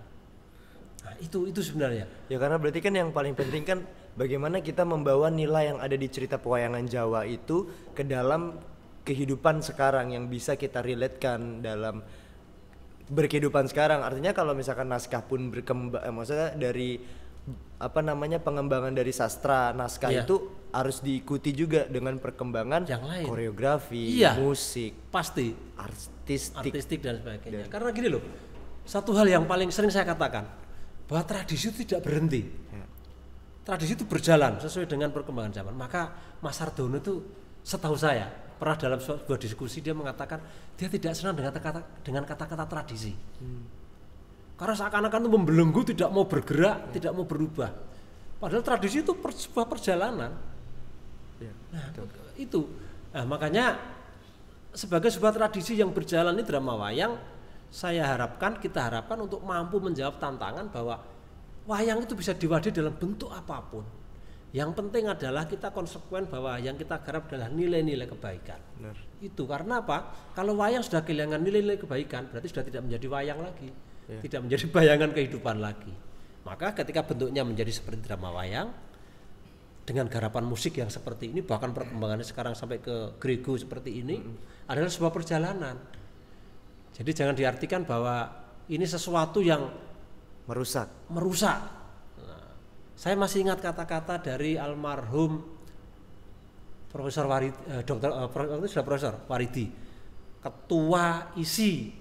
Nah, itu sebenarnya. Ya karena berarti kan yang paling penting kan bagaimana kita membawa nilai yang ada di cerita pewayangan Jawa itu ke dalam kehidupan sekarang yang bisa kita relatekan dalam berkehidupan sekarang. Artinya kalau misalkan naskah pun berkembang, maksudnya dari pengembangan dari sastra naskah itu harus diikuti juga dengan perkembangan yang lain, koreografi, musik, pasti artistik dan sebagainya. Karena gini loh, satu hal yang paling sering saya katakan bahwa tradisi itu tidak berhenti. Tradisi itu berjalan sesuai dengan perkembangan zaman. Maka Mas Sardono itu setahu saya pernah dalam sebuah diskusi dia mengatakan dia tidak senang dengan kata-kata tradisi. Karena seakan-akan itu membelenggu, tidak mau bergerak, tidak mau berubah. Padahal tradisi itu sebuah perjalanan. Makanya sebagai sebuah tradisi yang berjalan ini drama wayang, kita harapkan untuk mampu menjawab tantangan bahwa wayang itu bisa diwadahi dalam bentuk apapun. Yang penting adalah kita konsekuen bahwa yang kita garap adalah nilai-nilai kebaikan. Benar. Itu karena apa? Kalau wayang sudah kehilangan nilai-nilai kebaikan, berarti sudah tidak menjadi wayang lagi, tidak menjadi bayangan kehidupan lagi. Maka ketika bentuknya menjadi seperti drama wayang, dengan garapan musik yang seperti ini, bahkan perkembangannya sekarang sampai ke Grego seperti ini, adalah sebuah perjalanan. Jadi jangan diartikan bahwa ini sesuatu yang merusak. Nah, saya masih ingat kata-kata dari almarhum Profesor Waridi, Profesor Waridi, ketua ISI,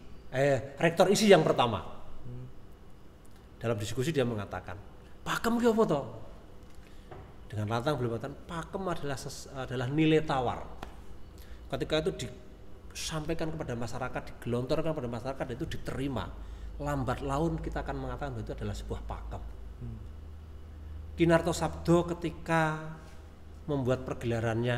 rektor ISI yang pertama. Dalam diskusi dia mengatakan, pakem ki apa toh? Dengan lantang beliau mengatakan, pakem adalah nilai tawar. Ketika itu disampaikan kepada masyarakat, digelontorkan kepada masyarakat, itu diterima. Lambat laun kita akan mengatakan bahwa itu adalah sebuah pakem. Kinarto Sabdo ketika membuat pergelarannya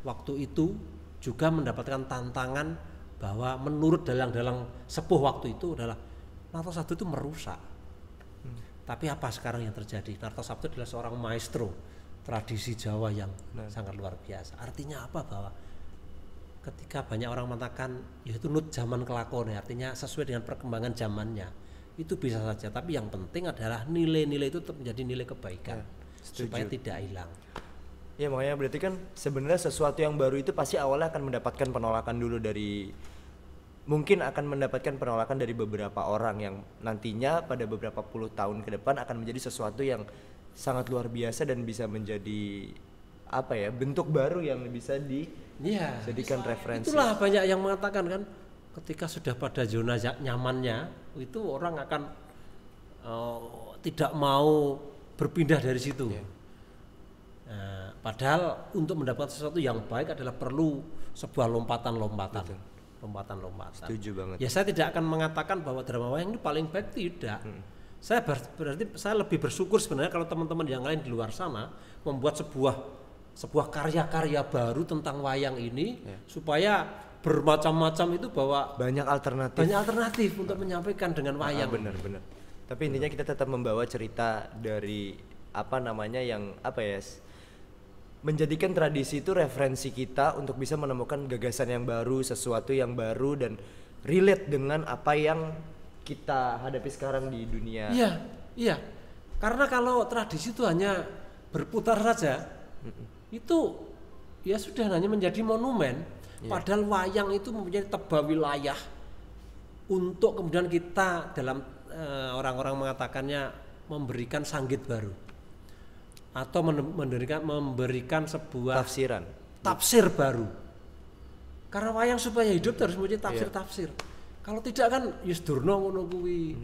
waktu itu juga mendapatkan tantangan bahwa menurut dalang-dalang sepuh waktu itu adalah Narto Sabdo itu merusak. Tapi apa sekarang yang terjadi? Narto Sabdo adalah seorang maestro tradisi Jawa yang sangat luar biasa. Artinya apa? Bahwa ketika banyak orang mengatakan yaitu nut zaman kelakon, artinya sesuai dengan perkembangan zamannya, itu bisa saja. Tapi yang penting adalah nilai-nilai itu tetap menjadi nilai kebaikan, supaya tidak hilang. Ya makanya berarti kan sebenarnya sesuatu yang baru itu pasti awalnya akan mendapatkan penolakan dulu mungkin akan mendapatkan penolakan dari beberapa orang yang nantinya pada beberapa puluh tahun ke depan akan menjadi sesuatu yang sangat luar biasa dan bisa menjadi bentuk baru yang bisa dijadikan referensi. Itulah banyak yang mengatakan kan, ketika sudah pada zona nyamannya itu orang akan tidak mau berpindah dari situ. Nah, padahal untuk mendapatkan sesuatu yang baik adalah perlu sebuah lompatan-lompatan. Setuju banget. Ya saya tidak akan mengatakan bahwa drama wayang ini paling baik, tidak. Saya lebih bersyukur sebenarnya kalau teman-teman yang lain di luar sana membuat sebuah karya-karya baru tentang wayang ini, supaya bermacam-macam itu bahwa banyak alternatif untuk menyampaikan dengan wayang. Benar. Tapi intinya kita tetap membawa cerita dari menjadikan tradisi itu referensi kita untuk bisa menemukan gagasan yang baru, sesuatu yang baru dan relate dengan apa yang kita hadapi sekarang di dunia. Iya. Karena kalau tradisi itu hanya berputar saja, itu ya sudah hanya menjadi monumen. Padahal wayang itu mempunyai tebal wilayah untuk kemudian kita dalam orang-orang mengatakannya memberikan sanggit baru atau memberikan sebuah tafsir baru. Karena wayang supaya hidup harus mempunyai tafsir. Kalau tidak kan Yusdurno ngono kuwi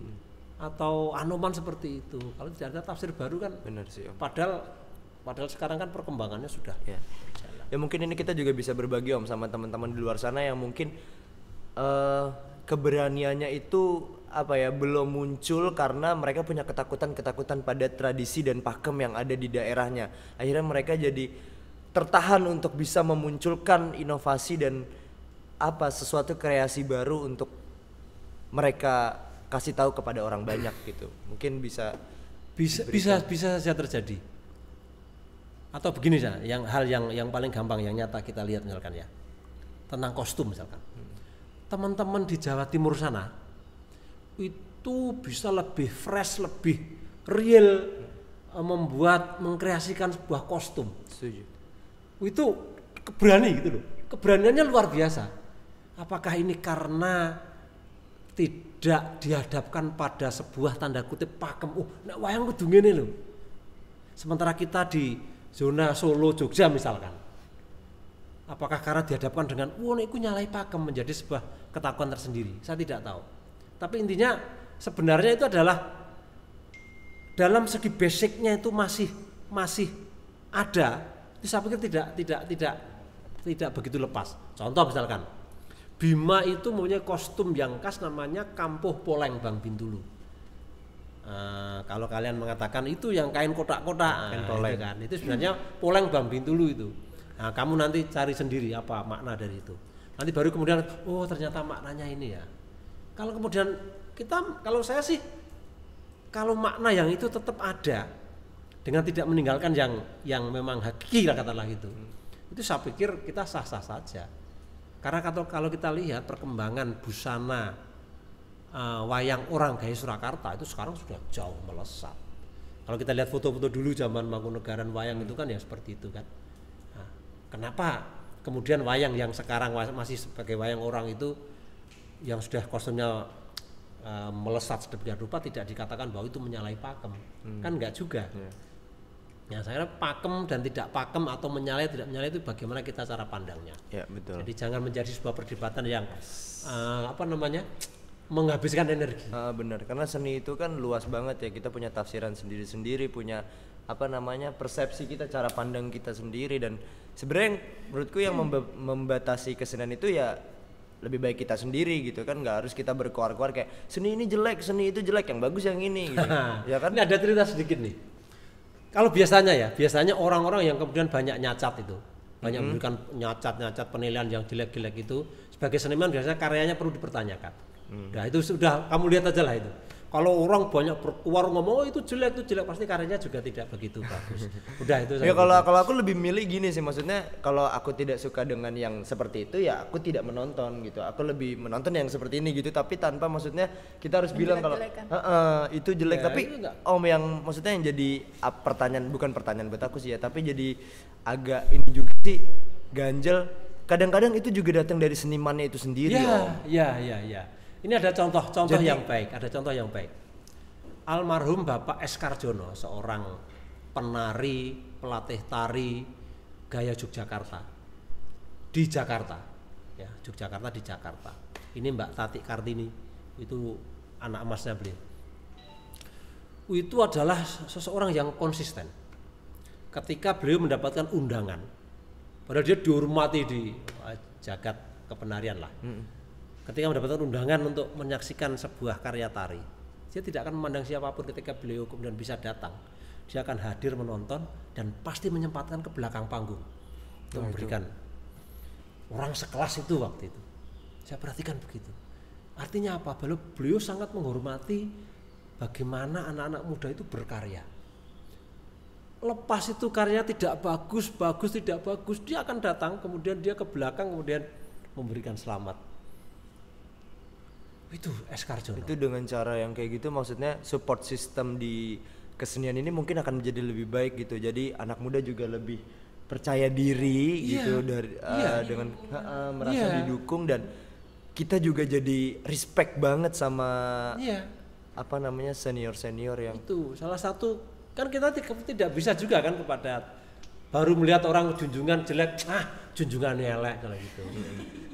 atau Anoman seperti itu. Kalau tidak ada tafsir baru kan. Benar sih, Om. Padahal sekarang kan perkembangannya sudah berjalan. Ya mungkin ini kita juga bisa berbagi, Om, sama teman-teman di luar sana yang mungkin keberaniannya itu belum muncul karena mereka punya ketakutan pada tradisi dan pakem yang ada di daerahnya. Akhirnya mereka jadi tertahan untuk bisa memunculkan inovasi dan sesuatu kreasi baru untuk mereka kasih tahu kepada orang banyak gitu. Mungkin bisa saja terjadi. Atau begini saja, yang paling gampang yang nyata kita lihat misalkan ya, tentang kostum misalkan. Teman-teman di Jawa Timur sana itu bisa lebih fresh, lebih real mengkreasikan sebuah kostum. Setuju. Itu berani gitu loh. Keberaniannya luar biasa. Apakah ini karena tidak dihadapkan pada sebuah tanda kutip pakem? Nek wayang kudu ngene lho. Sementara kita di zona Solo, Jogja misalkan. Apakah karena dihadapkan dengan nek iku nyalai pakem menjadi sebuah ketakutan tersendiri? Saya tidak tahu. Tapi intinya sebenarnya itu adalah dalam segi basicnya itu masih ada. Itu saya pikir tidak begitu lepas. Contoh misalkan Bima itu mempunyai kostum yang khas namanya Kampuh Poleng Bang Bintulu. Kalau kalian mengatakan itu yang kain kotak-kotak, itu sebenarnya Poleng Bang Bintulu itu. Nah, kamu nanti cari sendiri apa makna dari itu. Nanti baru kemudian ternyata maknanya ini ya. Kalau kemudian kalau saya sih, kalau makna yang itu tetap ada dengan tidak meninggalkan yang memang hakiki katakanlah itu saya pikir kita sah-sah saja. Karena kalau kita lihat perkembangan busana wayang orang gaya Surakarta itu sekarang sudah jauh melesat. Kalau kita lihat foto-foto dulu zaman Mangkunegaran wayang itu kan ya seperti itu kan. Nah, kenapa kemudian wayang yang sekarang masih sebagai wayang orang itu yang sudah kostumnya melesat sedemikian rupa tidak dikatakan bahwa itu menyalahi pakem? Kan enggak juga. Ya saya kira pakem dan tidak pakem atau menyalahi tidak menyalahi itu bagaimana kita cara pandangnya. Ya, betul. Jadi jangan menjadi sebuah perdebatan yang menghabiskan energi. Benar, karena seni itu kan luas banget ya, kita punya tafsiran sendiri-sendiri, punya persepsi kita, cara pandang kita sendiri, dan sebenarnya menurutku yang membatasi kesenian itu ya lebih baik kita sendiri gitu kan, nggak harus kita berkoar-koar kayak seni ini jelek, seni itu jelek, yang bagus yang ini gitu. Ya kan? Ini ada cerita sedikit nih. Kalau biasanya orang-orang yang kemudian banyak nyacat itu, banyak memberikan nyacat penilaian yang jelek-jelek itu, sebagai seniman biasanya karyanya perlu dipertanyakan. Nah itu sudah kamu lihat aja lah itu. Kalau orang banyak berkuar ngomong itu jelek, pasti karyanya juga tidak begitu bagus. Udah itu. Ya kalau aku lebih milih gini sih, maksudnya kalau aku tidak suka dengan yang seperti itu ya aku tidak menonton gitu. Aku lebih menonton yang seperti ini gitu, tapi tanpa maksudnya kita harus bilang kalau itu jelek. Ya, tapi yang maksudnya yang jadi bukan pertanyaan buat aku sih ya, tapi jadi agak ini juga sih ganjel. Kadang-kadang itu juga datang dari senimannya itu sendiri. Iya. Ini ada contoh yang baik. Almarhum Bapak S. Karjono, seorang penari, pelatih tari gaya Yogyakarta di Jakarta. Ya, Yogyakarta di Jakarta. Ini Mbak Tati Kartini, itu anak emasnya beliau. Itu adalah seseorang yang konsisten. Ketika beliau mendapatkan undangan, padahal dia dihormati di jagat kepenarian lah. Ketika mendapatkan undangan untuk menyaksikan sebuah karya tari, dia tidak akan memandang siapapun. Ketika beliau kemudian bisa datang, dia akan hadir menonton dan pasti menyempatkan ke belakang panggung untuk memberikan orang sekelas itu waktu itu. Saya perhatikan begitu. Artinya apa? Beliau sangat menghormati bagaimana anak-anak muda itu berkarya. Lepas itu karyanya tidak bagus, dia akan datang, kemudian dia ke belakang, kemudian memberikan selamat. Itu S. Karjono. Itu dengan cara yang kayak gitu, maksudnya support system di kesenian ini mungkin akan menjadi lebih baik gitu. Jadi anak muda juga lebih percaya diri gitu dengan merasa didukung, dan kita juga jadi respect banget sama senior yang itu salah satu kan. Kita tidak bisa juga kan kepada baru melihat orang junjungan jelek, junjungannya elek kalau gitu.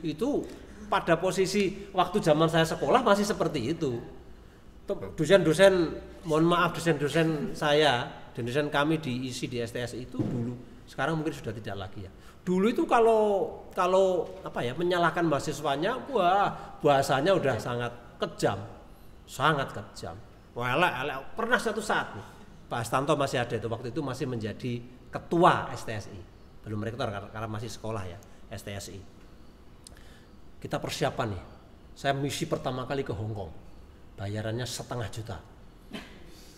Itu pada posisi waktu zaman saya sekolah masih seperti itu. Dosen-dosen, mohon maaf dosen-dosen saya dan dosen kami di ISI di STS itu dulu, sekarang mungkin sudah tidak lagi ya. Dulu itu kalau menyalahkan mahasiswanya, bahasanya udah sangat kejam. Elek. Pernah satu saat nih, Pak Astanto masih ada itu, waktu itu masih menjadi ketua STSI, belum rektor karena masih sekolah ya STSI. Kita persiapan nih, saya misi pertama kali ke Hongkong, bayarannya 500 juta.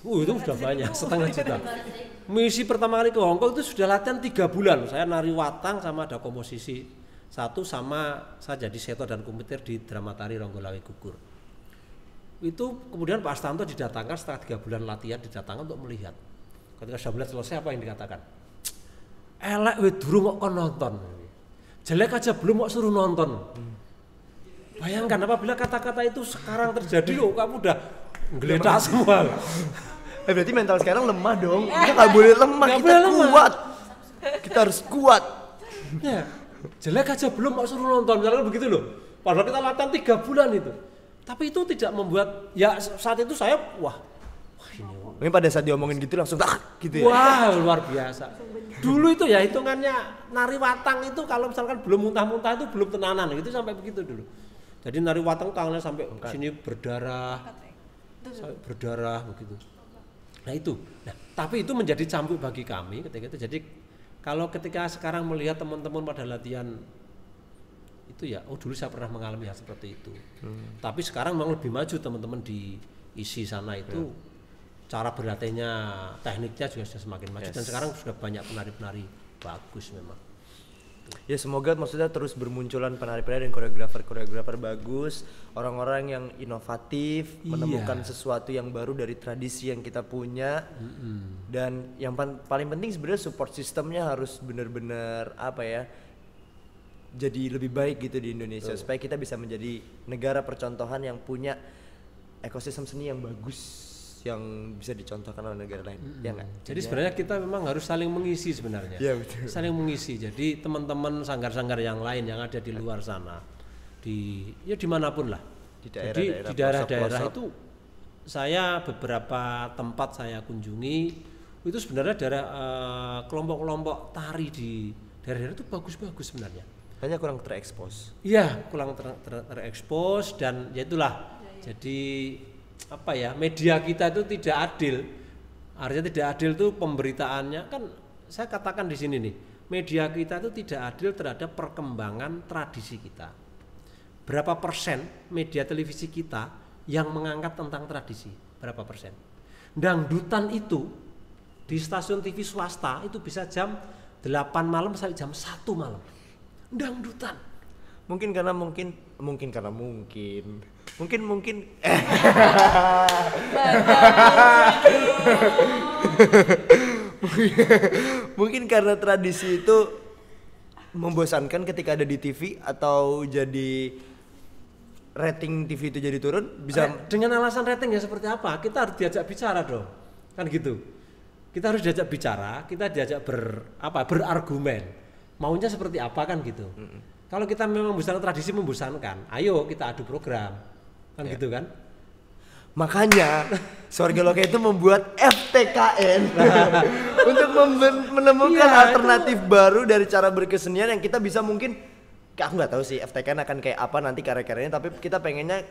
Itu sudah banyak, 500 juta. Misi pertama kali ke Hongkong itu sudah latihan 3 bulan. Saya nari watang sama ada komposisi 1, sama saya jadi seto dan komputer di drama tari Ronggolawe Gugur. Itu kemudian Pak Astanto didatangkan setelah 3 bulan latihan, didatangkan untuk melihat. Ketika sudah melihat selesai, apa yang dikatakan? Elek durung kok kon nonton. Jelek aja belum kok suruh nonton. Bayangkan apabila kata-kata itu sekarang terjadi, kamu udah geledah semua. Berarti mental sekarang lemah dong. Kita nggak boleh lemah, kuat. Kita harus kuat. Ya, jelek aja belum kok suruh nonton, misalnya begitu loh. Padahal kita latihan 3 bulan itu. Tapi itu tidak membuat, ya saat itu saya ini pada saat diomongin gitu langsung gitu ya. Wah, luar biasa. Dulu itu ya hitungannya nari watang itu kalau misalkan belum muntah-muntah itu belum tenanan gitu, sampai begitu dulu. Jadi nari watang tangannya sampai sini berdarah begitu. Nah itu. Nah, tapi itu menjadi cambuk bagi kami ketika itu. Jadi ketika sekarang melihat teman-teman pada latihan itu ya, dulu saya pernah mengalami hal seperti itu. Tapi sekarang memang lebih maju teman-teman di ISI sana itu. Cara berlatihnya, tekniknya juga sudah semakin maju, dan sekarang sudah banyak penari-penari bagus memang. Ya semoga maksudnya terus bermunculan penari-penari dan koreografer bagus, orang-orang yang inovatif, menemukan sesuatu yang baru dari tradisi yang kita punya. Dan yang paling penting sebenarnya support sistemnya harus benar-benar apa ya, jadi lebih baik gitu di Indonesia supaya kita bisa menjadi negara percontohan yang punya ekosistem seni yang bagus, yang bisa dicontohkan oleh negara lain. Ya enggak? Jadi sebenarnya kita memang harus saling mengisi sebenarnya. Iya betul. Saling mengisi. Jadi teman-teman sanggar-sanggar yang lain yang ada di luar sana, dimanapun lah. Jadi di daerah-daerah itu saya beberapa tempat saya kunjungi itu sebenarnya kelompok-kelompok tari di daerah-daerah itu bagus-bagus sebenarnya. Hanya kurang terekspos. Iya, kurang terekspos dan ya itulah. Jadi apa ya, media kita itu tidak adil. Artinya tidak adil itu pemberitaannya kan, saya katakan di sini nih, media kita itu tidak adil terhadap perkembangan tradisi kita. Berapa persen media televisi kita yang mengangkat tentang tradisi? Berapa persen? Dangdutan itu di stasiun TV swasta itu bisa jam 8 malam sampai jam 1 malam. Dangdutan. Mungkin karena tradisi itu membosankan ketika ada di TV atau jadi rating TV itu jadi turun, bisa dengan alasan ratingnya seperti apa? Kita harus diajak bicara dong. Kan gitu. Kita harus diajak bicara, kita diajak berargumen. Maunya seperti apa kan gitu. Kalau kita memang membosankan, tradisi membosankan, ayo kita adu program. Kan gitu kan? Makanya Swarga Loka itu membuat FTKN untuk menemukan alternatif baru dari cara berkesenian yang kita bisa mungkin, aku nggak tahu sih FTKN akan kayak apa nanti karya-karyanya, tapi kita pengennya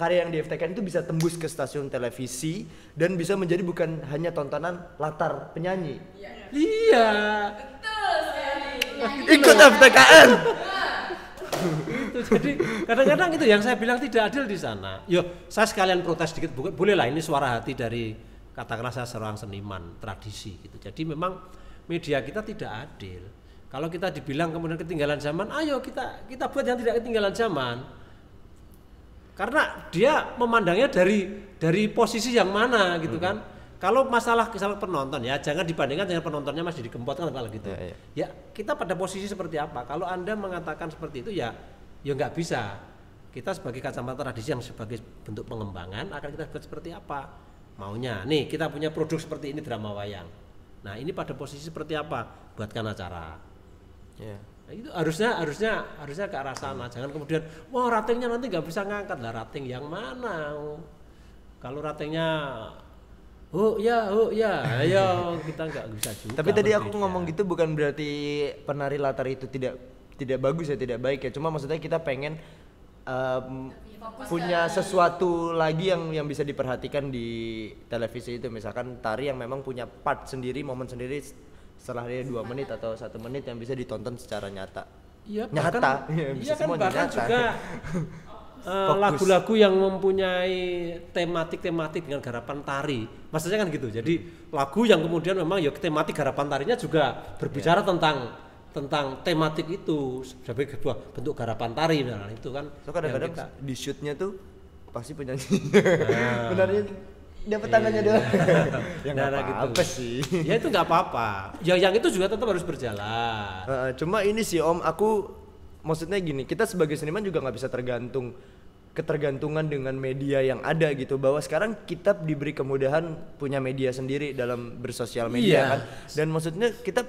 karya yang di FTKN itu bisa tembus ke stasiun televisi dan bisa menjadi bukan hanya tontonan latar penyanyi. Iya. Betul sekali. Ikut FTKN. Itu jadi kadang-kadang itu yang saya bilang tidak adil di sana. Yo, saya sekalian protes sedikit, boleh lah, ini suara hati dari katakanlah saya seorang seniman tradisi gitu. Jadi memang media kita tidak adil. Kalau kita dibilang kemudian ketinggalan zaman, ayo kita buat yang tidak ketinggalan zaman. Karena dia memandangnya dari posisi yang mana gitu kan. Kalau masalah penonton ya jangan dibandingkan dengan penontonnya Mas Didi Kempot kan kalau gitu. Ya kita pada posisi seperti apa? Kalau Anda mengatakan seperti itu ya nggak bisa. Kita sebagai kacamata tradisi yang sebagai bentuk pengembangan akan kita buat seperti apa? Maunya. Nih kita punya produk seperti ini, drama wayang. Nah ini pada posisi seperti apa? Buatkan acara. Nah, itu harusnya ke arah sana. Jangan kemudian wah ratingnya nanti nggak bisa ngangkat lah, rating yang mana? Kalau ratingnya ayo kita nggak bisa juga. Tapi tadi aku ngomong gitu bukan berarti penari latar itu tidak bagus ya, tidak baik ya. Cuma maksudnya kita pengen punya sesuatu lagi yang bisa diperhatikan di televisi itu. Misalkan tari yang memang punya part sendiri, momen sendiri setelah dia 2 menit atau 1 menit yang bisa ditonton secara nyata. Iya, nyata. Iya kan bahkan juga lagu-lagu yang mempunyai tematik dengan garapan tari, maksudnya kan gitu. Jadi lagu yang kemudian memang ya tematik garapan tarinya juga berbicara tentang tematik itu sebagai sebuah bentuk garapan tari misalnya itu kan. So kadang-kadang di shootnya tuh pasti penyanyi benarnya dapat tangannya doang. Ya nggak apa-apa sih. Ya itu nggak apa-apa. Ya yang itu juga tetap harus berjalan. Cuma ini sih Om, aku maksudnya gini, kita sebagai seniman juga nggak bisa ketergantungan dengan media yang ada gitu, bahwa sekarang kita diberi kemudahan punya media sendiri dalam bersosial media kan, dan maksudnya kita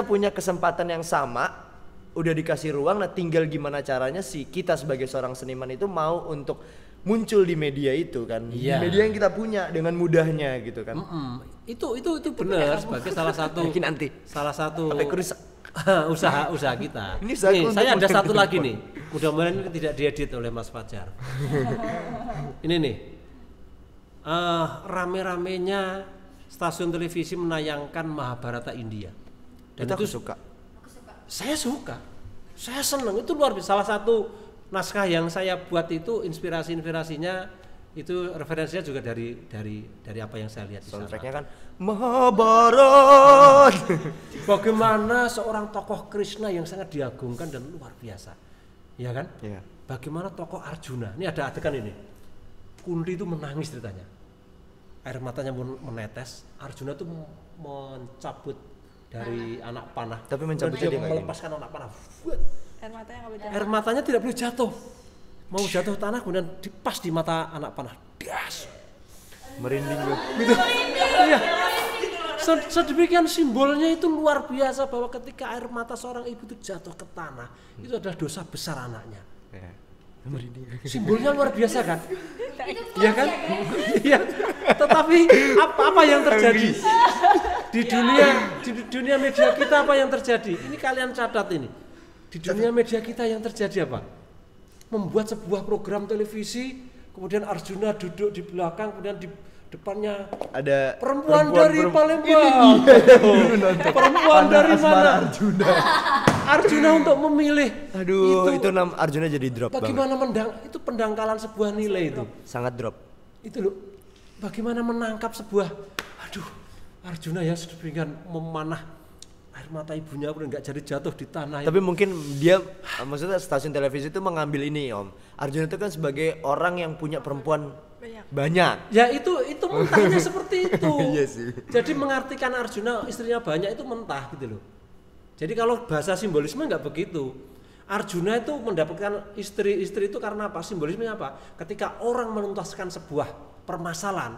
punya kesempatan yang sama, udah dikasih ruang, nah tinggal gimana caranya sih kita sebagai seorang seniman itu mau untuk muncul di media itu kan, di media yang kita punya dengan mudahnya gitu kan. Itu benar sebagai salah satu usaha kita. Nih, saya ada satu lagi nih. Mudah-mudahan ini tidak diedit oleh Mas Fajar. Ini nih, rame-ramenya stasiun televisi menayangkan Mahabharata India. Dan itu suka. Saya suka. Saya senang, itu luar biasa. Salah satu naskah yang saya buat itu inspirasinya Itu referensinya juga dari apa yang saya lihat di sana. Soundtracknya kan Mahabharata. Bagaimana seorang tokoh Krishna yang sangat diagungkan dan luar biasa, ya kan? Iya. Bagaimana tokoh Arjuna? Ini ada adegan ini. Kunti itu menangis ceritanya, air matanya menetes. Arjuna itu mencabut dari anak panah. Tapi mencabutnya dia melepaskan anak panah. Air matanya tidak boleh jatuh. Mau jatuh tanah kemudian pas di mata anak panah. Das. Merinding gue. Gitu. Iya. Sedemikian simbolnya itu luar biasa bahwa ketika air mata seorang ibu itu jatuh ke tanah, itu adalah dosa besar anaknya. Merinding. Simbolnya luar biasa kan? Iya kan? Iya. Tetapi apa yang terjadi di dunia media kita, apa yang terjadi? Ini kalian catat ini. Di dunia media kita yang terjadi apa? Membuat sebuah program televisi, kemudian Arjuna duduk di belakang, kemudian di depannya ada perempuan dari Palembang. Perempuan dari mana? Arjuna untuk memilih. Aduh, itu Arjuna jadi drop. Bagaimana itu pendangkalan sebuah nilai itu. Sangat drop. Itu loh. Bagaimana menangkap sebuah, aduh, Arjuna ya sedemikian memanah air mata ibunya pun nggak jadi jatuh di tanah. Tapi mungkin dia, maksudnya stasiun televisi itu mengambil ini Om. Arjuna itu kan sebagai orang yang punya perempuan banyak. Ya itu mentahnya seperti itu. Iya sih. Jadi mengartikan Arjuna istrinya banyak itu mentah gitu loh. Jadi kalau bahasa simbolisme nggak begitu. Arjuna itu mendapatkan istri itu karena apa? Simbolismenya apa? Ketika orang menuntaskan sebuah permasalahan,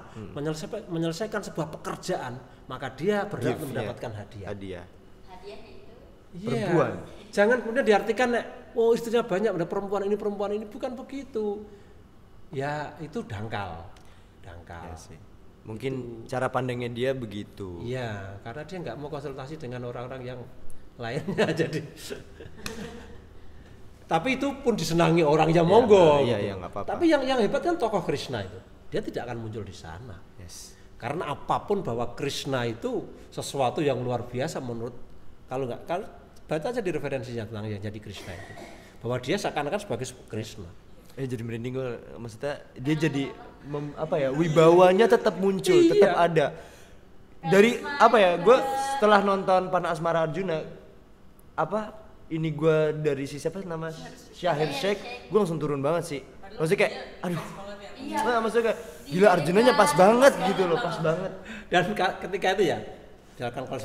menyelesaikan sebuah pekerjaan, maka dia berhak mendapatkan hadiah. Perempuan. Jangan kemudian diartikan oh istrinya banyak, ada perempuan ini bukan begitu. Ya itu dangkal. Ya sih. Mungkin cara pandangnya dia begitu. Iya, karena dia nggak mau konsultasi dengan orang-orang yang lainnya jadi. Tapi itu pun disenangi orang yang monggo. Iya, nggak apa-apa. Tapi yang hebat kan tokoh Krishna itu, dia tidak akan muncul di sana. Yes. Karena apapun bahwa Krishna itu sesuatu yang luar biasa menurut kalau baca aja di referensinya tentang yang jadi Krishna itu, bahwa dia seakan-akan sebagai Krishna. Jadi merinding gue, maksudnya dia jadi wibawanya tetap muncul, tetap ada. Dari gue setelah nonton Panah Asmara Arjuna, gue dari siapa nama Shahir Sheikh, gue langsung turun banget sih. Maksudnya kayak, aduh, maksudnya kayak gila Arjunanya pas banget gitu loh, pas banget. Dan ketika itu ya, misalkan kalau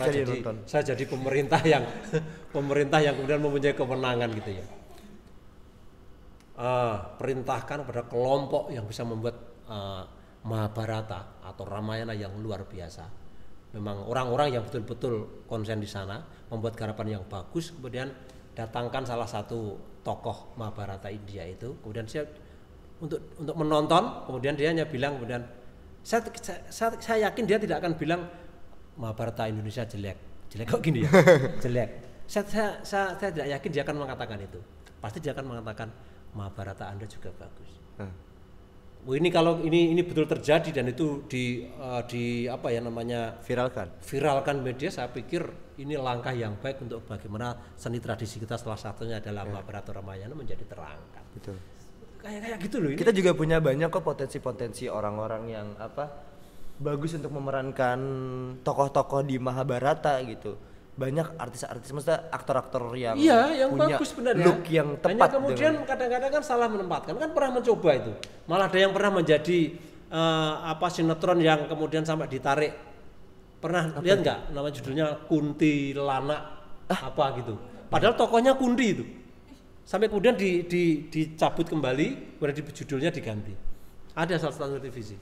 saya jadi pemerintah yang kemudian mempunyai kewenangan gitu ya. Perintahkan pada kelompok yang bisa membuat Mahabharata atau Ramayana yang luar biasa. Memang orang-orang yang betul-betul konsen di sana, membuat garapan yang bagus, kemudian datangkan salah satu tokoh Mahabharata India itu, kemudian saya untuk menonton, kemudian dia hanya bilang, kemudian saya yakin dia tidak akan bilang Mahabharata Indonesia jelek kok gini ya, jelek. Saya tidak yakin dia akan mengatakan itu. Pasti dia akan mengatakan Mahabharata Anda juga bagus. Ini kalau ini betul terjadi dan itu viralkan media, saya pikir ini langkah yang baik untuk bagaimana seni tradisi kita, salah satunya adalah Mahabharata Ramayana menjadi terangkat. Betul. Kayak gitu loh. Kita juga punya banyak kok potensi orang-orang yang bagus untuk memerankan tokoh-tokoh di Mahabharata gitu. Banyak artis-artis, maksudnya aktor-aktor yang punya bagus benar look yang tepat. Hanya kemudian kadang-kadang kan salah menempatkan, kan pernah mencoba itu. Malah ada yang pernah menjadi sinetron yang kemudian sampai ditarik. Pernah lihat nggak? Nama judulnya Kuntilanak gitu. Padahal tokohnya Kunti itu. Sampai kemudian dicabut kembali, kemudian judulnya diganti. Ada salah satu televisi.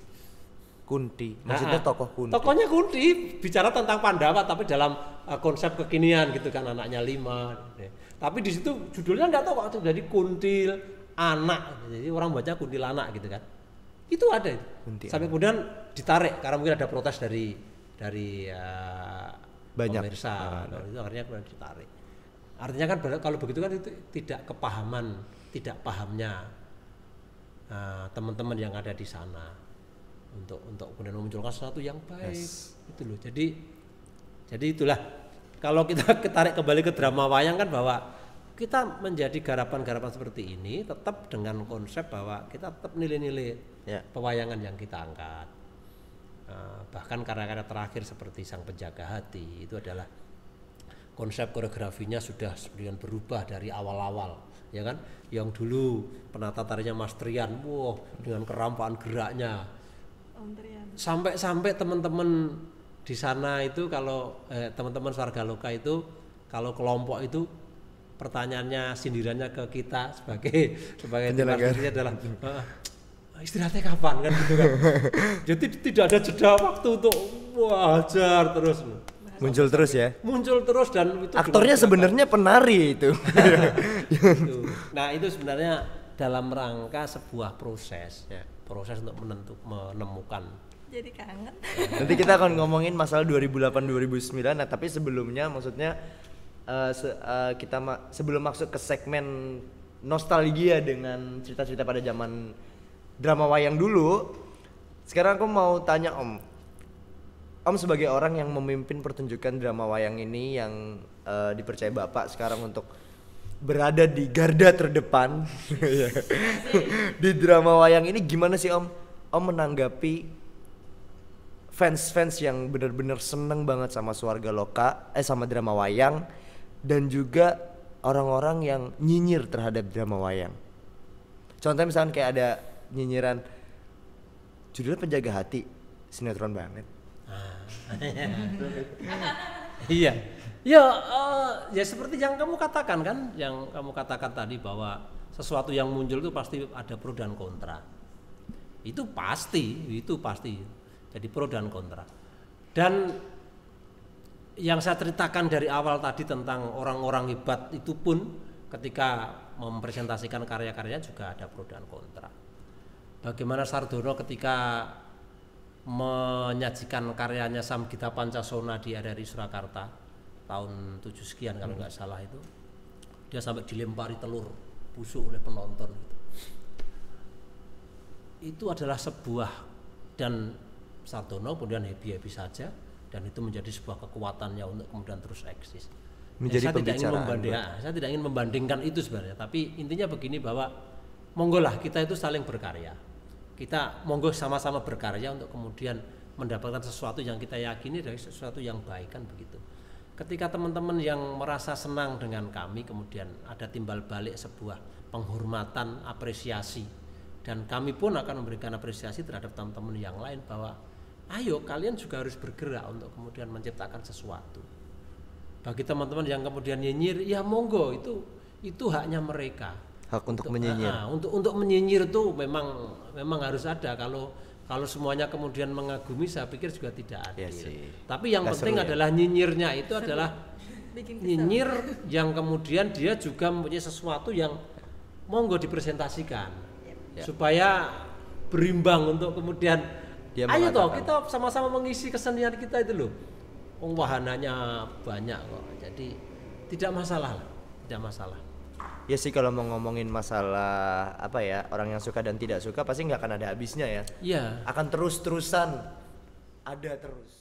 Kunti, maksudnya tokoh Kunti. Tokohnya Kunti, bicara tentang Pandawa tapi dalam konsep kekinian gitu kan, anaknya 5. Tapi di situ judulnya nggak tahu kok jadi Kuntil anak, jadi orang baca Kuntilanak gitu kan. Itu ada itu. Sampai kemudian ditarik karena mungkin ada protes dari banyak pemirsa. Itu akhirnya kemudian ditarik. Artinya kan kalau begitu kan itu tidak pahamnya teman-teman yang ada di sana. Untuk kemudian memunculkan sesuatu yang baik. Itu loh. Jadi itulah kalau kita tarik kembali ke drama wayang kan, bahwa kita menjadi garapan-garapan seperti ini tetap dengan konsep bahwa kita tetap nilai-nilai pewayangan yang kita angkat. Bahkan karya-karya terakhir seperti Sang Penjaga Hati itu adalah konsep koreografinya sudah sedemikian berubah dari awal-awal, ya kan? Yang dulu penata tarinya Mas Trian, dengan kerampaan geraknya. Sampai teman-teman di sana itu kalau teman-teman Swarga Loka itu kalau kelompok itu pertanyaannya, sindirannya ke kita sebagai penyelenggara adalah istirahatnya kapan kan gitu kan. Jadi tidak ada jeda waktu untuk ajar terus. Muncul terus ya. Muncul terus dan itu aktornya sebenarnya penari itu. Nah, itu sebenarnya dalam rangka sebuah proses proses untuk menemukan. Jadi kangen. Nanti kita akan ngomongin masalah 2008-2009. Nah, tapi sebelumnya maksudnya sebelum masuk ke segmen nostalgia dengan cerita-cerita pada zaman drama wayang dulu, sekarang aku mau tanya Om sebagai orang yang memimpin pertunjukan drama wayang ini yang dipercaya Bapak sekarang untuk berada di garda terdepan di drama wayang ini, gimana sih Om menanggapi fans-fans yang benar-benar seneng banget sama Swarga Loka, sama drama wayang, dan juga orang-orang yang nyinyir terhadap drama wayang? Contohnya misalnya kayak ada nyinyiran judulnya Penjaga Hati, sinetron banget. Iya, ya seperti yang kamu katakan kan, yang kamu katakan tadi bahwa sesuatu yang muncul itu pasti ada pro dan kontra. Itu pasti. Jadi pro dan kontra. Dan yang saya ceritakan dari awal tadi tentang orang-orang hebat itu pun ketika mempresentasikan karya-karyanya juga ada pro dan kontra. Bagaimana Sardono ketika menyajikan karyanya Samgita Pancasona di RRI Surakarta tahun 7 sekian kalau nggak salah, itu dia sampai dilempari telur busuk oleh penonton. Itu adalah sebuah, dan Sardono kemudian happy saja, dan itu menjadi sebuah kekuatannya untuk kemudian terus eksis. Menjadi saya tidak ingin membandingkan itu sebenarnya, tapi intinya begini, bahwa monggolah kita itu saling berkarya. Kita monggo sama-sama berkarya untuk kemudian mendapatkan sesuatu yang kita yakini dari sesuatu yang baik, kan begitu. Ketika teman-teman yang merasa senang dengan kami, kemudian ada timbal balik sebuah penghormatan, apresiasi, dan kami pun akan memberikan apresiasi terhadap teman-teman yang lain bahwa ayo kalian juga harus bergerak untuk kemudian menciptakan sesuatu. Bagi teman-teman yang kemudian nyinyir, ya monggo, itu haknya mereka. Hak untuk menyinyir. Untuk menyinyir itu memang harus ada. Kalau semuanya kemudian mengagumi, saya pikir juga tidak adil. Tapi yang penting adalah nyinyirnya itu adalah nyinyir yang kemudian dia juga mempunyai sesuatu yang monggo dipresentasikan supaya berimbang untuk kemudian ayo toh kita sama-sama mengisi kesenian kita itu loh. Wahananya banyak kok, jadi tidak masalah. Ya sih, kalau mau ngomongin masalah apa ya, orang yang suka dan tidak suka pasti nggak akan ada habisnya ya. Iya. Akan terus-terusan ada terus.